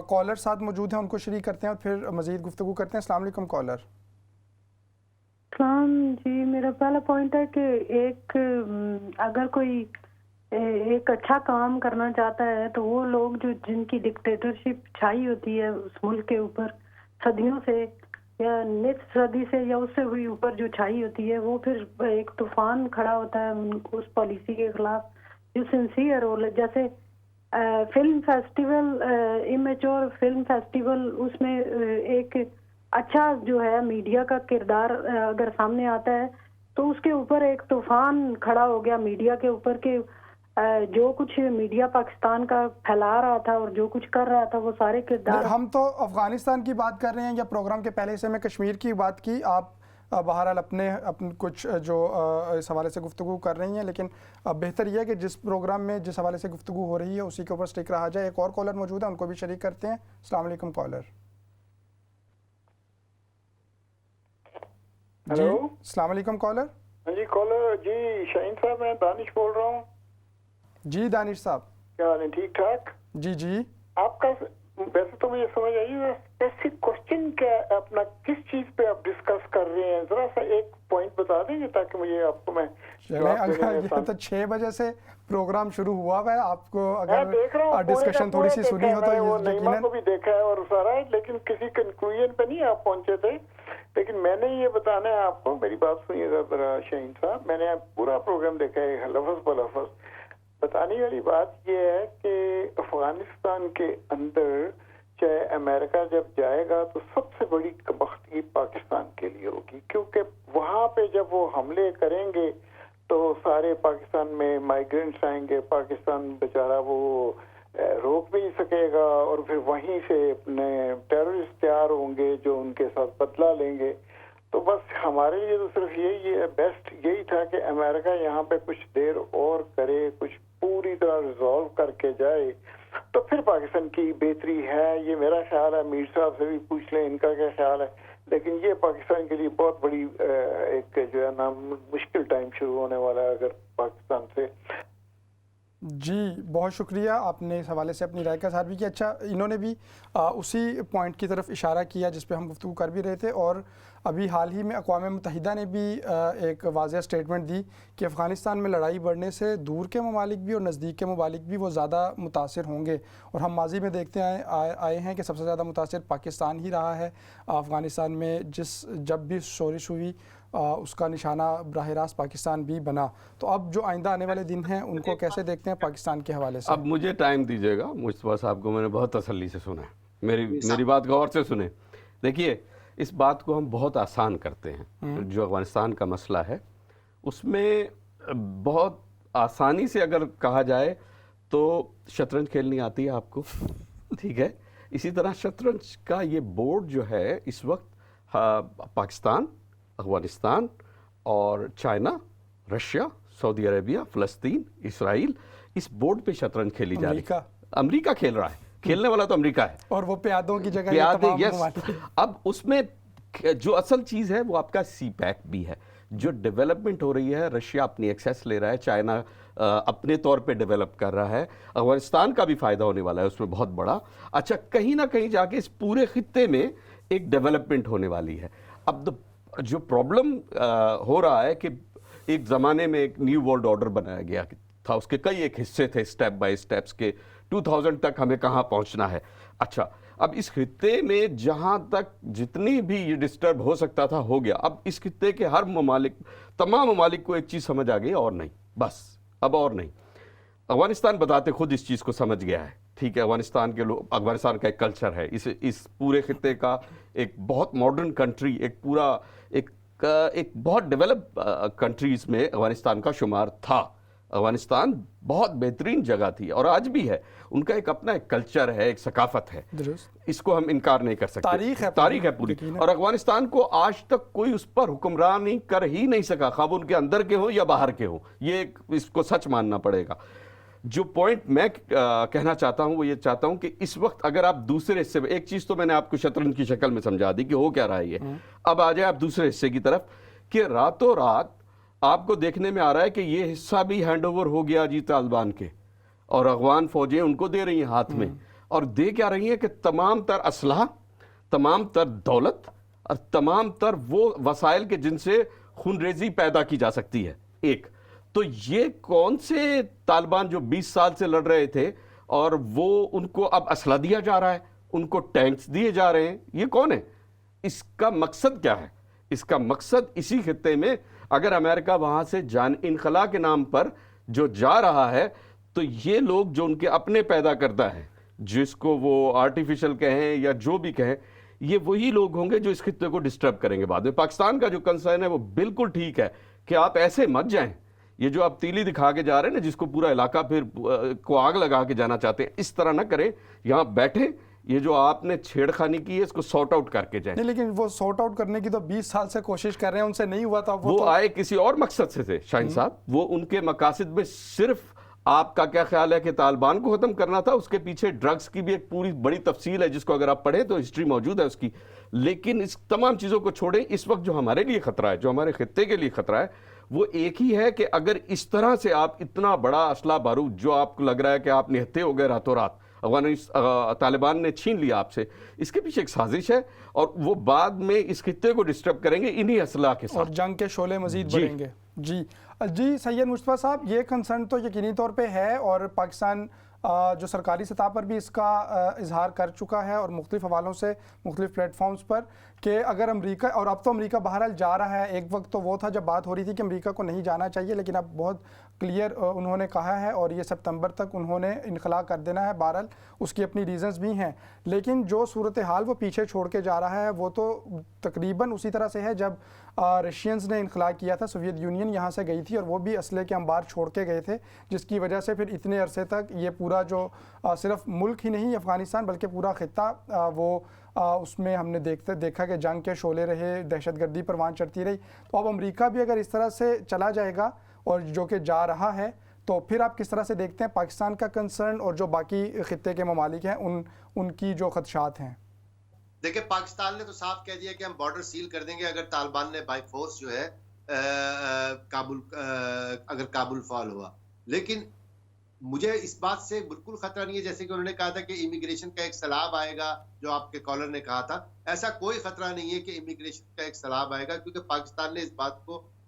کالر ساتھ موجود ہیں، ان کو شریک کرتے ہیں اور پھر مزید گفتگو کرتے ہیں. السلام علیکم کالر. السلام. جی میرا پہلا پوائنٹ ہے کہ اگر کوئی ایک اچھا کام کرنا چاہتا ہے تو وہ لوگ جن کی ڈکٹیٹرشپ چھائی ہوتی ہے اس ملک کے اوپر صدیوں سے یا نصف صدی سے یا اس سے بھی اوپر جو چھائی ہوتی ہے، وہ پھر ایک طوفان کھڑا ہوتا ہے اس پالیسی کے خلاف جو سنسیئر ہو. جیسے film festival, amateur film festival, اس میں ایک اچھا جو ہے میڈیا کا کردار اگر سامنے آتا ہے تو اس کے اوپر ایک طوفان کھڑا ہو گیا میڈیا کے اوپر کہ جو کچھ میڈیا پاکستان کا پھیلا رہا تھا اور جو کچھ کر رہا تھا وہ سارے کردار. ہم تو افغانستان کی بات کر رہے ہیں یا پروگرام کے پہلے حصے میں کشمیر کی بات کی. آپ بہرحال اپنے کچھ جو اس حوالے سے گفتگو کر رہی ہیں، لیکن بہتر یہ ہے کہ جس پروگرام میں جس حوالے سے گفتگو ہو رہی ہے اسی کے اوپر سٹک رہا جائے. ایک اور کالر موجود ہے، ان کو بھی شریک کرتے ہیں. السلام علیکم کالر. جی السلام علیکم کالر. جی کالر، جی شاہین صاحب میں دانش بول رہا ہوں. جی دانش صاحب، کیا حال ہے؟ ٹھیک ٹھاک. جی آپ کا ویسے تو مجھے سمجھ آئی ہے، بیسک کوشچن کیا اپنا کس چیز پہ آپ ڈسکس کر رہے ہیں؟ ذرا سا ایک پوائنٹ بتا دیں گے تاکہ مجھے آپ کو میں یہ تو 6 بجے سے پروگرام شروع ہوا ہوا ہے. آپ کو اگر ڈسکشن تھوڑی سی سنی ہو تو نعیمہ کو بھی دیکھا ہے اور سارا، لیکن کسی کنکلوژن پہ نہیں آپ پہنچے تھے. لیکن میں نے یہ بتانا ہے آپ کو، میری بات سنیے گا ذرا شاہین صاحب. میں نے پورا پروگرام دیکھا ہے لفظ بلفظ. بتانے والی بات یہ ہے کہ افغانستان کے اندر چاہے امریکہ جب جائے گا تو سب سے بڑی کمبختی پاکستان کے لیے ہوگی، کیونکہ وہاں پہ جب وہ حملے کریں گے تو سارے پاکستان میں مائیگرینٹس آئیں گے. پاکستان بیچارہ وہ روک بھی نہیں سکے گا اور پھر وہیں سے اپنے ٹیررسٹ تیار ہوں گے جو ان کے ساتھ بدلہ لیں گے. تو بس ہمارے لیے تو صرف یہی بیسٹ یہی تھا کہ امریکہ یہاں پہ کچھ دیر اور کرے، کچھ پوری طرح ریزالو کر کے جائے تو پھر پاکستان کی بہتری ہے. یہ میرا خیال ہے. میر صاحب سے بھی پوچھ لیں ان کا کیا خیال ہے. لیکن یہ پاکستان کے لیے بہت بڑی ایک جو ہے نا مشکل ٹائم شروع ہونے والا ہے اگر پاکستان سے. جی بہت شکریہ، آپ نے اس حوالے سے اپنی رائے کا اظہار بھی کیا. اچھا، انہوں نے بھی اسی پوائنٹ کی طرف اشارہ کیا جس پہ ہم گفتگو کر بھی رہے تھے، اور ابھی حال ہی میں اقوام متحدہ نے بھی ایک واضح سٹیٹمنٹ دی کہ افغانستان میں لڑائی بڑھنے سے دور کے ممالک بھی اور نزدیک کے ممالک بھی وہ زیادہ متاثر ہوں گے. اور ہم ماضی میں دیکھتے آئے ہیں کہ سب سے زیادہ متاثر پاکستان ہی رہا ہے. افغانستان میں جب بھی شورش ہوئی اس کا نشانہ براہ راست پاکستان بھی بنا. تو اب جو آئندہ آنے والے دن ہیں ان کو کیسے دیکھتے ہیں پاکستان کے حوالے سے؟ اب مجھے ٹائم دیجیے گا. مصطفیٰ صاحب کو میں نے بہت تسلی سے سنا ہے، میری بات غور سے سنیں. دیکھیے، اس بات کو ہم بہت آسان کرتے ہیں. جو افغانستان کا مسئلہ ہے اس میں بہت آسانی سے اگر کہا جائے تو شطرنج کھیلنی آتی ہے آپ کو، ٹھیک ہے. اسی طرح شطرنج کا یہ بورڈ جو ہے اس وقت پاکستان، افغانستان اور چائنا، رشیا، سعودی عربیہ، فلسطین، اسرائیل، اس بورڈ پہ شطرنج کھیلی جا رہی ہے. امریکہ کھیل رہا ہے، کھیلنے والا تو امریکہ ہے، اور وہ پیادوں کی جگہ یس. اب اس میں جو اصل چیز ہے وہ آپ کا سی پیک بھی ہے. جو ڈیولپمنٹ ہو رہی ہے، رشیا اپنی ایکسیس لے رہا ہے، چائنا اپنے طور پہ ڈیولپ کر رہا ہے، افغانستان کا بھی فائدہ ہونے والا ہے اس میں بہت بڑا. اچھا، کہیں نہ کہیں جا کے اس پورے خطے میں ایک ڈیولپمنٹ ہونے والی ہے. اب جو پرابلم ہو رہا ہے کہ ایک زمانے میں ایک نیو ورلڈ آرڈر بنایا گیا تھا، اس کے کئی ایک حصے تھے اسٹیپ بائی اسٹیپس کے 2000 تک ہمیں کہاں پہنچنا ہے. اچھا، اب اس خطے میں جہاں تک جتنی بھی یہ ڈسٹرب ہو سکتا تھا ہو گیا. اب اس خطے کے تمام ممالک کو ایک چیز سمجھ آ گئی اور نہیں، بس اب اور نہیں. افغانستان بتاتے خود اس چیز کو سمجھ گیا ہے. ٹھیک ہے, افغانستان کے لوگ, افغانستان کا ایک کلچر ہے, اس پورے خطے کا ایک بہت ماڈرن کنٹری, ایک بہت ڈیولپ کنٹریز میں افغانستان کا شمار تھا. افغانستان بہت بہترین جگہ تھی اور آج بھی ہے. ان کا ایک اپنا ایک کلچر ہے, ایک ثقافت ہے, اس کو ہم انکار نہیں کر سکتے. تاریخ ہے پوری. اور افغانستان کو آج تک کوئی اس پر حکمرانی کر ہی نہیں سکا, خواہ ان کے اندر کے ہوں یا باہر کے ہوں. یہ اس کو سچ ماننا پڑے گا. جو پوائنٹ میں کہنا چاہتا ہوں وہ یہ چاہتا ہوں کہ اس وقت اگر آپ دوسرے حصے میں, ایک چیز تو میں نے آپ کو شطرنج کی شکل میں سمجھا دی کہ ہو کیا رہا ہے یہ, اب آ جائے آپ دوسرے حصے کی طرف کہ راتوں رات آپ کو دیکھنے میں آ رہا ہے کہ یہ حصہ بھی ہینڈ اوور ہو گیا جی طالبان کے, اور افغان فوجیں ان کو دے رہی ہیں ہاتھ میں, اور دے کیا رہی ہیں کہ تمام تر اسلحہ, تمام تر دولت اور تمام تر وہ وسائل کے جن سے خون ریزی پیدا کی جا سکتی ہے. ایک تو یہ کون سے طالبان جو 20 سال سے لڑ رہے تھے اور وہ ان کو اب اسلحہ دیا جا رہا ہے, ان کو ٹینکس دیے جا رہے ہیں, یہ کون ہے؟ اس کا مقصد کیا ہے؟ اس کا مقصد اسی خطے میں اگر امریکہ وہاں سے جان انخلا کے نام پر جو جا رہا ہے تو یہ لوگ جو ان کے اپنے پیدا کردہ ہیں, جس کو وہ آرٹیفیشل کہیں یا جو بھی کہیں, یہ وہی لوگ ہوں گے جو اس خطے کو ڈسٹرب کریں گے بعد میں. پاکستان کا جو کنسرن ہے وہ بالکل ٹھیک ہے کہ آپ ایسے مت جائیں, یہ جو آپ تیلی دکھا کے جا رہے ہیں نا, جس کو پورا علاقہ پھر کو آگ لگا کے جانا چاہتے ہیں, اس طرح نہ کریں. یہاں بیٹھیں, یہ جو آپ نے چھیڑ خانی کی ہے اس کو سارٹ آؤٹ کر کے جائیں. نہیں, لیکن وہ سارٹ آؤٹ کرنے کی تو 20 سال سے کوشش کر رہے ہیں, ان سے نہیں ہوا تھا. وہ آئے کسی اور مقصد سے تھے شاہین صاحب. وہ ان کے مقاصد میں صرف, آپ کا کیا خیال ہے کہ طالبان کو ختم کرنا تھا؟ اس کے پیچھے ڈرگز کی بھی ایک پوری بڑی تفصیل ہے جس کو اگر آپ پڑھیں تو ہسٹری موجود ہے اس کی. لیکن اس تمام چیزوں کو چھوڑیں, اس وقت جو ہمارے لیے خطرہ ہے, جو ہمارے خطے کے لیے خطرہ ہے, وہ ایک ہی ہے کہ اگر اس طرح سے آپ اتنا بڑا اسلحہ بارود جو آپ کو لگ رہا ہے کہ آپ نہتے ہو گئے راتوں رات, طالبان نے چھین لیا آپ سے, اس کے پیچھے ایک سازش ہے اور وہ بعد میں اس خطے کو ڈسٹرب کریں گے انہی اسلحہ کے ساتھ, اور جنگ کے شعلے مزید بڑھیں گے. جی سید مصطفیٰ صاحب, یہ کنسرن تو یقینی طور پہ ہے اور پاکستان جو سرکاری سطح پر بھی اس کا اظہار کر چکا ہے اور مختلف حوالوں سے مختلف پلیٹ فارمز پر, کہ اگر امریکہ, اور اب تو امریکہ بہرحال جا رہا ہے, ایک وقت تو وہ تھا جب بات ہو رہی تھی کہ امریکہ کو نہیں جانا چاہیے, لیکن اب بہت کلیئر انہوں نے کہا ہے اور یہ سپتمبر تک انہوں نے انخلا کر دینا ہے. بہرحال اس کی اپنی ریزنز بھی ہیں, لیکن جو صورتحال وہ پیچھے چھوڑ کے جا رہا ہے وہ تو تقریباً اسی طرح سے ہے جب رشینز نے انخلا کیا تھا, سوویت یونین یہاں سے گئی تھی اور وہ بھی اسلحے کے انبار چھوڑ کے گئے تھے, جس کی وجہ سے پھر اتنے عرصے تک یہ پورا جو صرف ملک ہی نہیں افغانستان بلکہ پورا خطہ, وہ اس میں ہم نے دیکھا کہ جنگ کے شعلے رہے, دہشت گردی پروان چڑھتی رہی. تو اب امریکہ بھی اگر اس طرح سے چلا جائے گا اور جو کہ جا رہا ہے, تو پھر آپ کس طرح سے دیکھتے ہیں پاکستان کا کنسرن اور جو باقی خطے کے ممالک ہیں ان کی جو خدشات ہیں؟ دیکھیں, پاکستان نے تو صاف کہہ دیا کہ ہم بارڈر سیل کر دیں گے اگر طالبان نے بائی فورس جو ہے اگر کابل فال ہوا. لیکن مجھے اس بات سے بالکل خطرہ نہیں ہے, جیسے کہ انہوں نے کہا تھا کہ امیگریشن کا ایک سیلاب آئے گا, جو آپ کے کالر نے کہا تھا, ایسا کوئی خطرہ نہیں ہے کہ امیگریشن کا ایک سیلاب آئے گا, کیونکہ پاکستان نے اس بات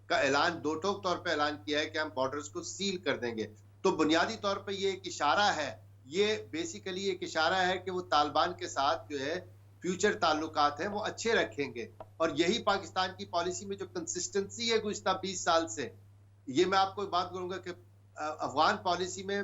کا اعلان دو ٹوک طور پہ اعلان کیا ہے کہ ہم بارڈرز کو سیل کر دیں گے. تو بنیادی طور پہ یہ ایک اشارہ ہے, یہ بیسیکلی ایک اشارہ ہے کہ وہ طالبان کے ساتھ جو ہے فیوچر تعلقات ہیں وہ اچھے رکھیں گے. اور یہی پاکستان کی پالیسی میں جو کنسسٹنسی ہے گزشتہ 20 سال سے, یہ میں آپ کو بات کروں گا کہ افغان پالیسی میں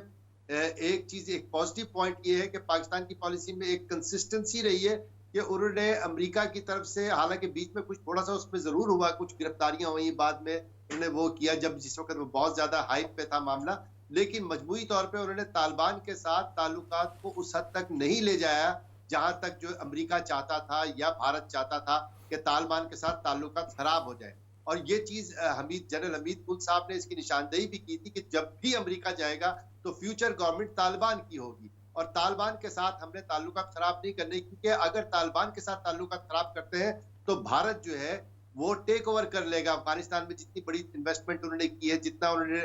ایک چیز, ایک پازیٹیو پوائنٹ یہ ہے کہ پاکستان کی پالیسی میں ایک کنسسٹنسی رہی ہے کہ انہوں نے امریکہ کی طرف سے, حالانکہ بیچ میں کچھ تھوڑا سا اس میں ضرور ہوا, کچھ گرفتاریاں ہوئی بعد میں انہوں نے وہ کیا جب جس وقت وہ بہت زیادہ ہائپ پہ تھا معاملہ, لیکن مجموعی طور پہ انہوں نے طالبان کے ساتھ تعلقات کو اس حد تک نہیں لے جایا جہاں تک جو امریکہ چاہتا تھا یا بھارت چاہتا تھا کہ طالبان کے ساتھ تعلقات خراب ہو جائیں. اور یہ چیز جنرل حمید ملک صاحب نے اس کی نشاندہی بھی کی تھی کہ جب بھی امریکہ جائے گا تو فیوچر گورنمنٹ طالبان کی ہوگی, اور طالبان کے ساتھ ہم نے تعلقات خراب نہیں کرنے, کیونکہ اگر طالبان کے ساتھ تعلقات خراب کرتے ہیں تو بھارت جو ہے وہ ٹیک اوور کر لے گا افغانستان میں. جتنی بڑی انویسٹمنٹ انہوں نے کی ہے, جتنا انہوں نے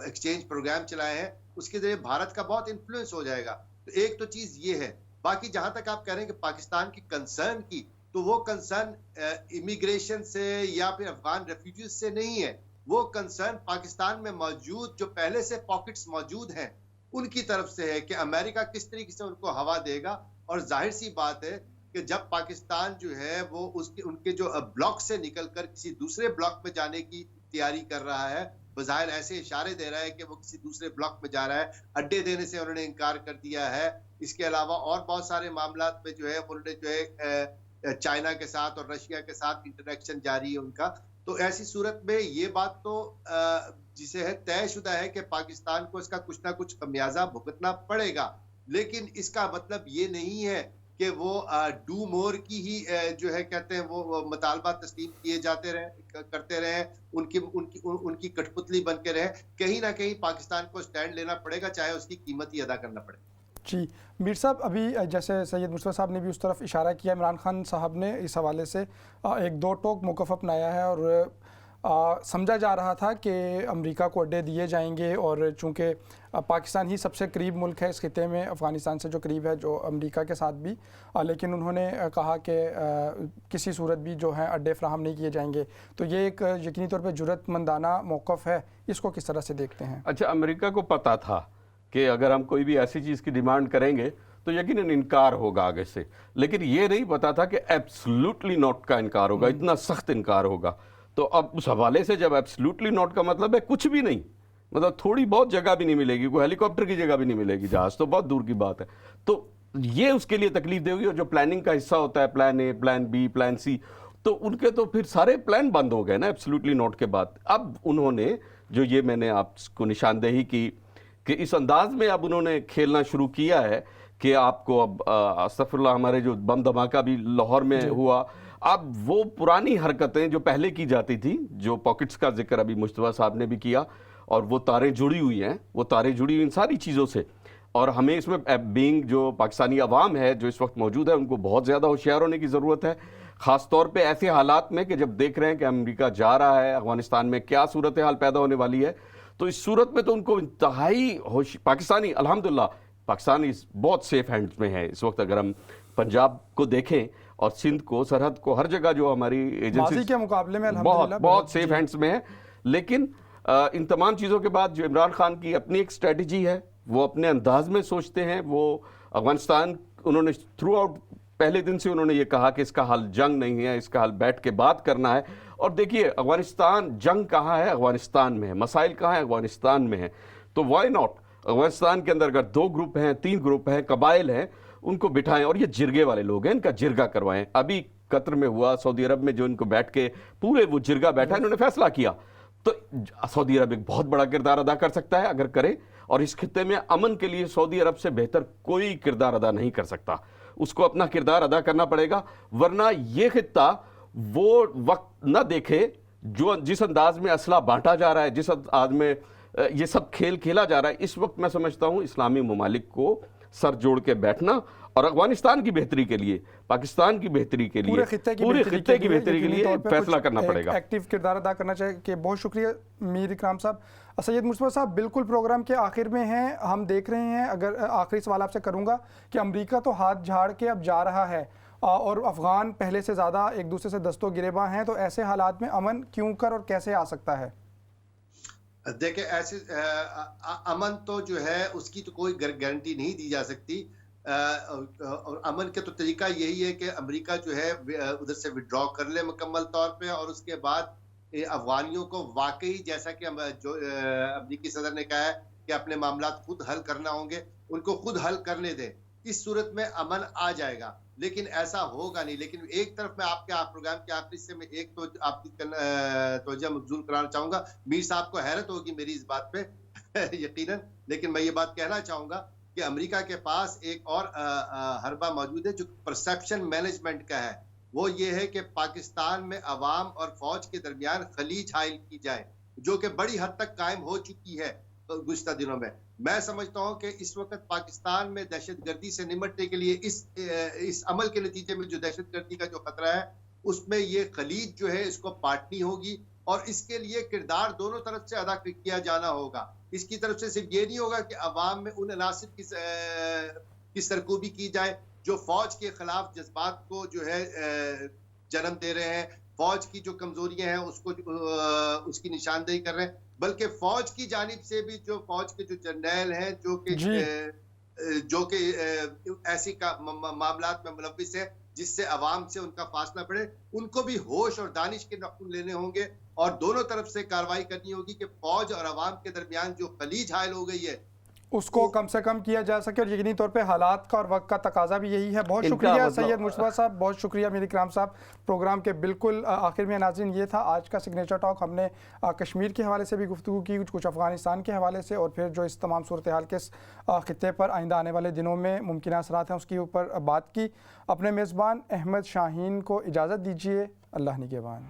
ایکسچینج پروگرام چلائے ہیں, اس کے ذریعے بھارت کا بہت انفلوئنس ہو جائے گا. تو ایک تو چیز یہ ہے. باقی جہاں تک آپ کہہ رہے ہیں کہ پاکستان کی کنسرن کی, تو وہ کنسرن امیگریشن سے یا پھر افغان ریفیوجیز سے نہیں ہے, وہ کنسرن پاکستان میں موجود جو پہلے سے پاکٹس موجود ہیں ان کی طرف سے ہے کہ امریکہ کس طریقے سے ان کو ہوا دے گا. اور ظاہر سی بات ہے کہ جب پاکستان جو ہے وہ ان کے جو بلاک سے نکل کر کسی دوسرے بلاک میں جانے کی تیاری کر رہا ہے, بظاہر ایسے اشارے دے رہا ہے کہ وہ کسی دوسرے بلاک میں جا رہا ہے. اڈے دینے سے انہوں نے انکار کر دیا ہے. اس کے علاوہ اور بہت سارے معاملات میں جو ہے انہوں نے جو ہے چائنا کے ساتھ اور رشیا کے ساتھ انٹریکشن جاری ہے ان کا. تو ایسی صورت میں یہ بات تو جسے ہے طے شدہ ہے کہ پاکستان کو اس کا کچھ نہ کچھ خمیازہ بھگتنا پڑے گا. لیکن اس کا مطلب یہ نہیں ہے کہ وہ ڈو مور کی ہی جو ہے کہتے ہیں وہ مطالبہ تسلیم کیے جاتے رہے کرتے رہے ان کی کٹ پتلی بن کے رہے. کہیں نہ کہیں پاکستان کو سٹینڈ لینا پڑے گا, چاہے اس کی قیمت ہی ادا کرنا پڑے. جی میر صاحب, ابھی جیسے سید مصطفیٰ صاحب نے بھی اس طرف اشارہ کیا, عمران خان صاحب نے اس حوالے سے ایک دو ٹوک موقف اپنایا ہے اور سمجھا جا رہا تھا کہ امریکہ کو اڈے دیے جائیں گے, اور چونکہ پاکستان ہی سب سے قریب ملک ہے اس خطے میں, افغانستان سے جو قریب ہے جو امریکہ کے ساتھ بھی, لیکن انہوں نے کہا کہ کسی صورت بھی جو ہے اڈے فراہم نہیں کیے جائیں گے. تو یہ ایک یقینی طور پہ جرأت مندانہ موقف ہے, اس کو کس طرح سے دیکھتے ہیں؟ اچھا, امریکہ کو پتہ تھا کہ اگر ہم کوئی بھی ایسی چیز کی ڈیمانڈ کریں گے تو یقیناً انکار ہوگا آگے سے, لیکن یہ نہیں پتا تھا کہ ایبسلوٹلی ناٹ کا انکار ہوگا, اتنا سخت انکار ہوگا. تو اب اس حوالے سے جب ایبسلوٹلی ناٹ کا مطلب ہے کچھ بھی نہیں, مطلب تھوڑی بہت جگہ بھی نہیں ملے گی, کوئی ہیلی کاپٹر کی جگہ بھی نہیں ملے گی, جہاز تو بہت دور کی بات ہے. تو یہ اس کے لیے تکلیف دے ہوگی, اور جو پلاننگ کا حصہ ہوتا ہے, plan a, plan be, plan سی, تو ان کے تو پھر سارے پلان بند ہو گئے نا ایبسلوٹلی ناٹ کے بعد. اب انہوں نے جو یہ میں نے آپ کو نشاندہی کی کہ اس انداز میں اب انہوں نے کھیلنا شروع کیا ہے کہ آپ کو اب استغفر اللہ, ہمارے جو بم دھماکہ بھی لاہور میں ہوا, اب وہ پرانی حرکتیں جو پہلے کی جاتی تھی, جو پاکٹس کا ذکر ابھی مصطفیٰ صاحب نے بھی کیا, اور وہ تاریں جڑی ہوئی ہیں, وہ تاریں جڑی ہوئی ان ساری چیزوں سے. اور ہمیں اس میں بینگ جو پاکستانی عوام ہے جو اس وقت موجود ہے, ان کو بہت زیادہ ہوشیار ہونے کی ضرورت ہے, خاص طور پہ ایسے حالات میں کہ جب دیکھ رہے ہیں کہ امریکہ جا رہا ہے, افغانستان میں کیا صورتحال پیدا ہونے والی ہے. تو اس صورت میں تو ان کو انتہائی پاکستانی, الحمدللہ پاکستانی بہت سیف ہینڈز میں ہے اس وقت. اگر ہم پنجاب کو دیکھیں اور سندھ کو, سرحد کو, ہر جگہ جو ہماری ایجنسی کے مقابلے میں الحمدللہ بہت سیف ہینڈز میں ہے. لیکن ان تمام چیزوں کے بعد جو عمران خان کی اپنی ایک اسٹریٹجی ہے, وہ اپنے انداز میں سوچتے ہیں. وہ افغانستان, انہوں نے تھرو آؤٹ پہلے دن سے انہوں نے یہ کہا کہ اس کا حل جنگ نہیں ہے, اس کا حل بیٹھ کے بات کرنا ہے. اور دیکھیے افغانستان, جنگ کہاں ہے؟ افغانستان میں ہے. مسائل کہاں ہیں؟ افغانستان میں ہے. تو وائی ناٹ افغانستان کے اندر اگر 2 گروپ ہیں, 3 گروپ ہیں, قبائل ہیں, ان کو بٹھائیں, اور یہ جرگے والے لوگ ہیں, ان کا جرگہ کروائیں. ابھی قطر میں ہوا, سعودی عرب میں جو ان کو بیٹھ کے پورے وہ جرگہ بیٹھا, انہوں نے فیصلہ کیا. تو سعودی عرب ایک بہت بڑا کردار ادا کر سکتا ہے اگر کرے, اور اس خطے میں امن کے لیے سعودی عرب سے بہتر کوئی کردار ادا نہیں کر سکتا. اس کو اپنا کردار ادا کرنا پڑے گا, ورنہ یہ خطہ وہ وقت نہ دیکھے جو جس انداز میں اسلحہ بانٹا جا رہا ہے, جس انداز میں یہ سب کھیل کھیلا جا رہا ہے. اس وقت میں سمجھتا ہوں اسلامی ممالک کو سر جوڑ کے بیٹھنا, اور افغانستان کی بہتری کے لیے, پاکستان کی بہتری کے لیے, پورے خطے کی بہتری کے لیے فیصلہ کرنا پڑے گا, ایکٹیو کردار ادا کرنا چاہیے. کہ بہت شکریہ میر اکرام صاحب. سید مصطفیٰ صاحب بالکل پروگرام کے آخر میں ہیں, ہم دیکھ رہے ہیں, اگر آخری سوال آپ سے کروں گا کہ امریکہ تو ہاتھ جھاڑ کے اب جا رہا ہے, اور افغان پہلے سے زیادہ ایک دوسرے سے دست و گریباں ہیں, تو ایسے حالات میں امن کیوں کر اور کیسے آ سکتا ہے؟ دیکھیں, ایسے امن تو جو ہے اس کی تو کوئی گارنٹی نہیں دی جا سکتی. اور امن کے تو طریقہ یہی ہے کہ امریکہ جو ہے ادھر سے وڈرا کر لے مکمل طور پہ, اور اس کے بعد افغانیوں کو واقعی جیسا کہ جو امریکی صدر نے کہا ہے کہ اپنے معاملات خود حل کرنا ہوں گے, ان کو خود حل کرنے دیں. اس صورت میں امن آ جائے گا, لیکن ایسا ہوگا نہیں. لیکن ایک طرف میں آپ کے پروگرام کے آخری سے میں ایک تو آپ کی توجہ مبذول کرانا چاہوں گا. میر صاحب کو حیرت ہوگی میری اس بات پہ یقیناً, لیکن میں یہ بات کہنا چاہوں گا کہ امریکہ کے پاس ایک اور حربہ موجود ہے جو پرسیپشن مینجمنٹ کا ہے. وہ یہ ہے کہ پاکستان میں عوام اور فوج کے درمیان خلیج حائل کی جائے, جو کہ بڑی حد تک قائم ہو چکی ہے گزشتہ دنوں میں. میں سمجھتا ہوں کہ اس وقت پاکستان میں دہشت گردی سے نمٹنے کے لیے اس عمل کے نتیجے میں جو دہشت گردی کا جو خطرہ ہے, اس میں یہ خلیج جو ہے اس کو پاٹنی ہوگی, اور اس کے لیے کردار دونوں طرف سے ادا کیا جانا ہوگا. اس کی طرف سے صرف یہ نہیں ہوگا کہ عوام میں ان عناصر کی سرکوبی کی جائے جو فوج کے خلاف جذبات کو جو ہے جنم دے رہے ہیں, فوج کی جو کمزوریاں ہیں اس کی نشاندہی کر رہے ہیں, بلکہ فوج کی جانب سے بھی جو فوج کے جو جرنیل ہیں جو کہ ایسی معاملات میں ملوث ہیں جس سے عوام سے ان کا فاصلہ پڑے, ان کو بھی ہوش اور دانش کے نقطے لینے ہوں گے, اور دونوں طرف سے کارروائی کرنی ہوگی کہ فوج اور عوام کے درمیان جو خلیج حائل ہو گئی ہے اس کو کم سے کم کیا جا سکے، اور یقینی طور پہ حالات کا اور وقت کا تقاضا بھی یہی ہے۔ بہت شکریہ سید مصطفیٰ صاحب، بہت شکریہ میر اکرام صاحب۔ پروگرام کے بالکل آخر میں ناظرین یہ تھا آج کا سگنیچر ٹاک۔ ہم نے کشمیر کے حوالے سے بھی گفتگو کی، کچھ افغانستان کے حوالے سے، اور پھر جو اس تمام صورتحال کے خطے پر آئندہ آنے والے دنوں میں ممکنہ اثرات ہیں اس کے اوپر بات کی۔ اپنے میزبان احمد شاہین کو اجازت دیجیے، اللہ نگہبان۔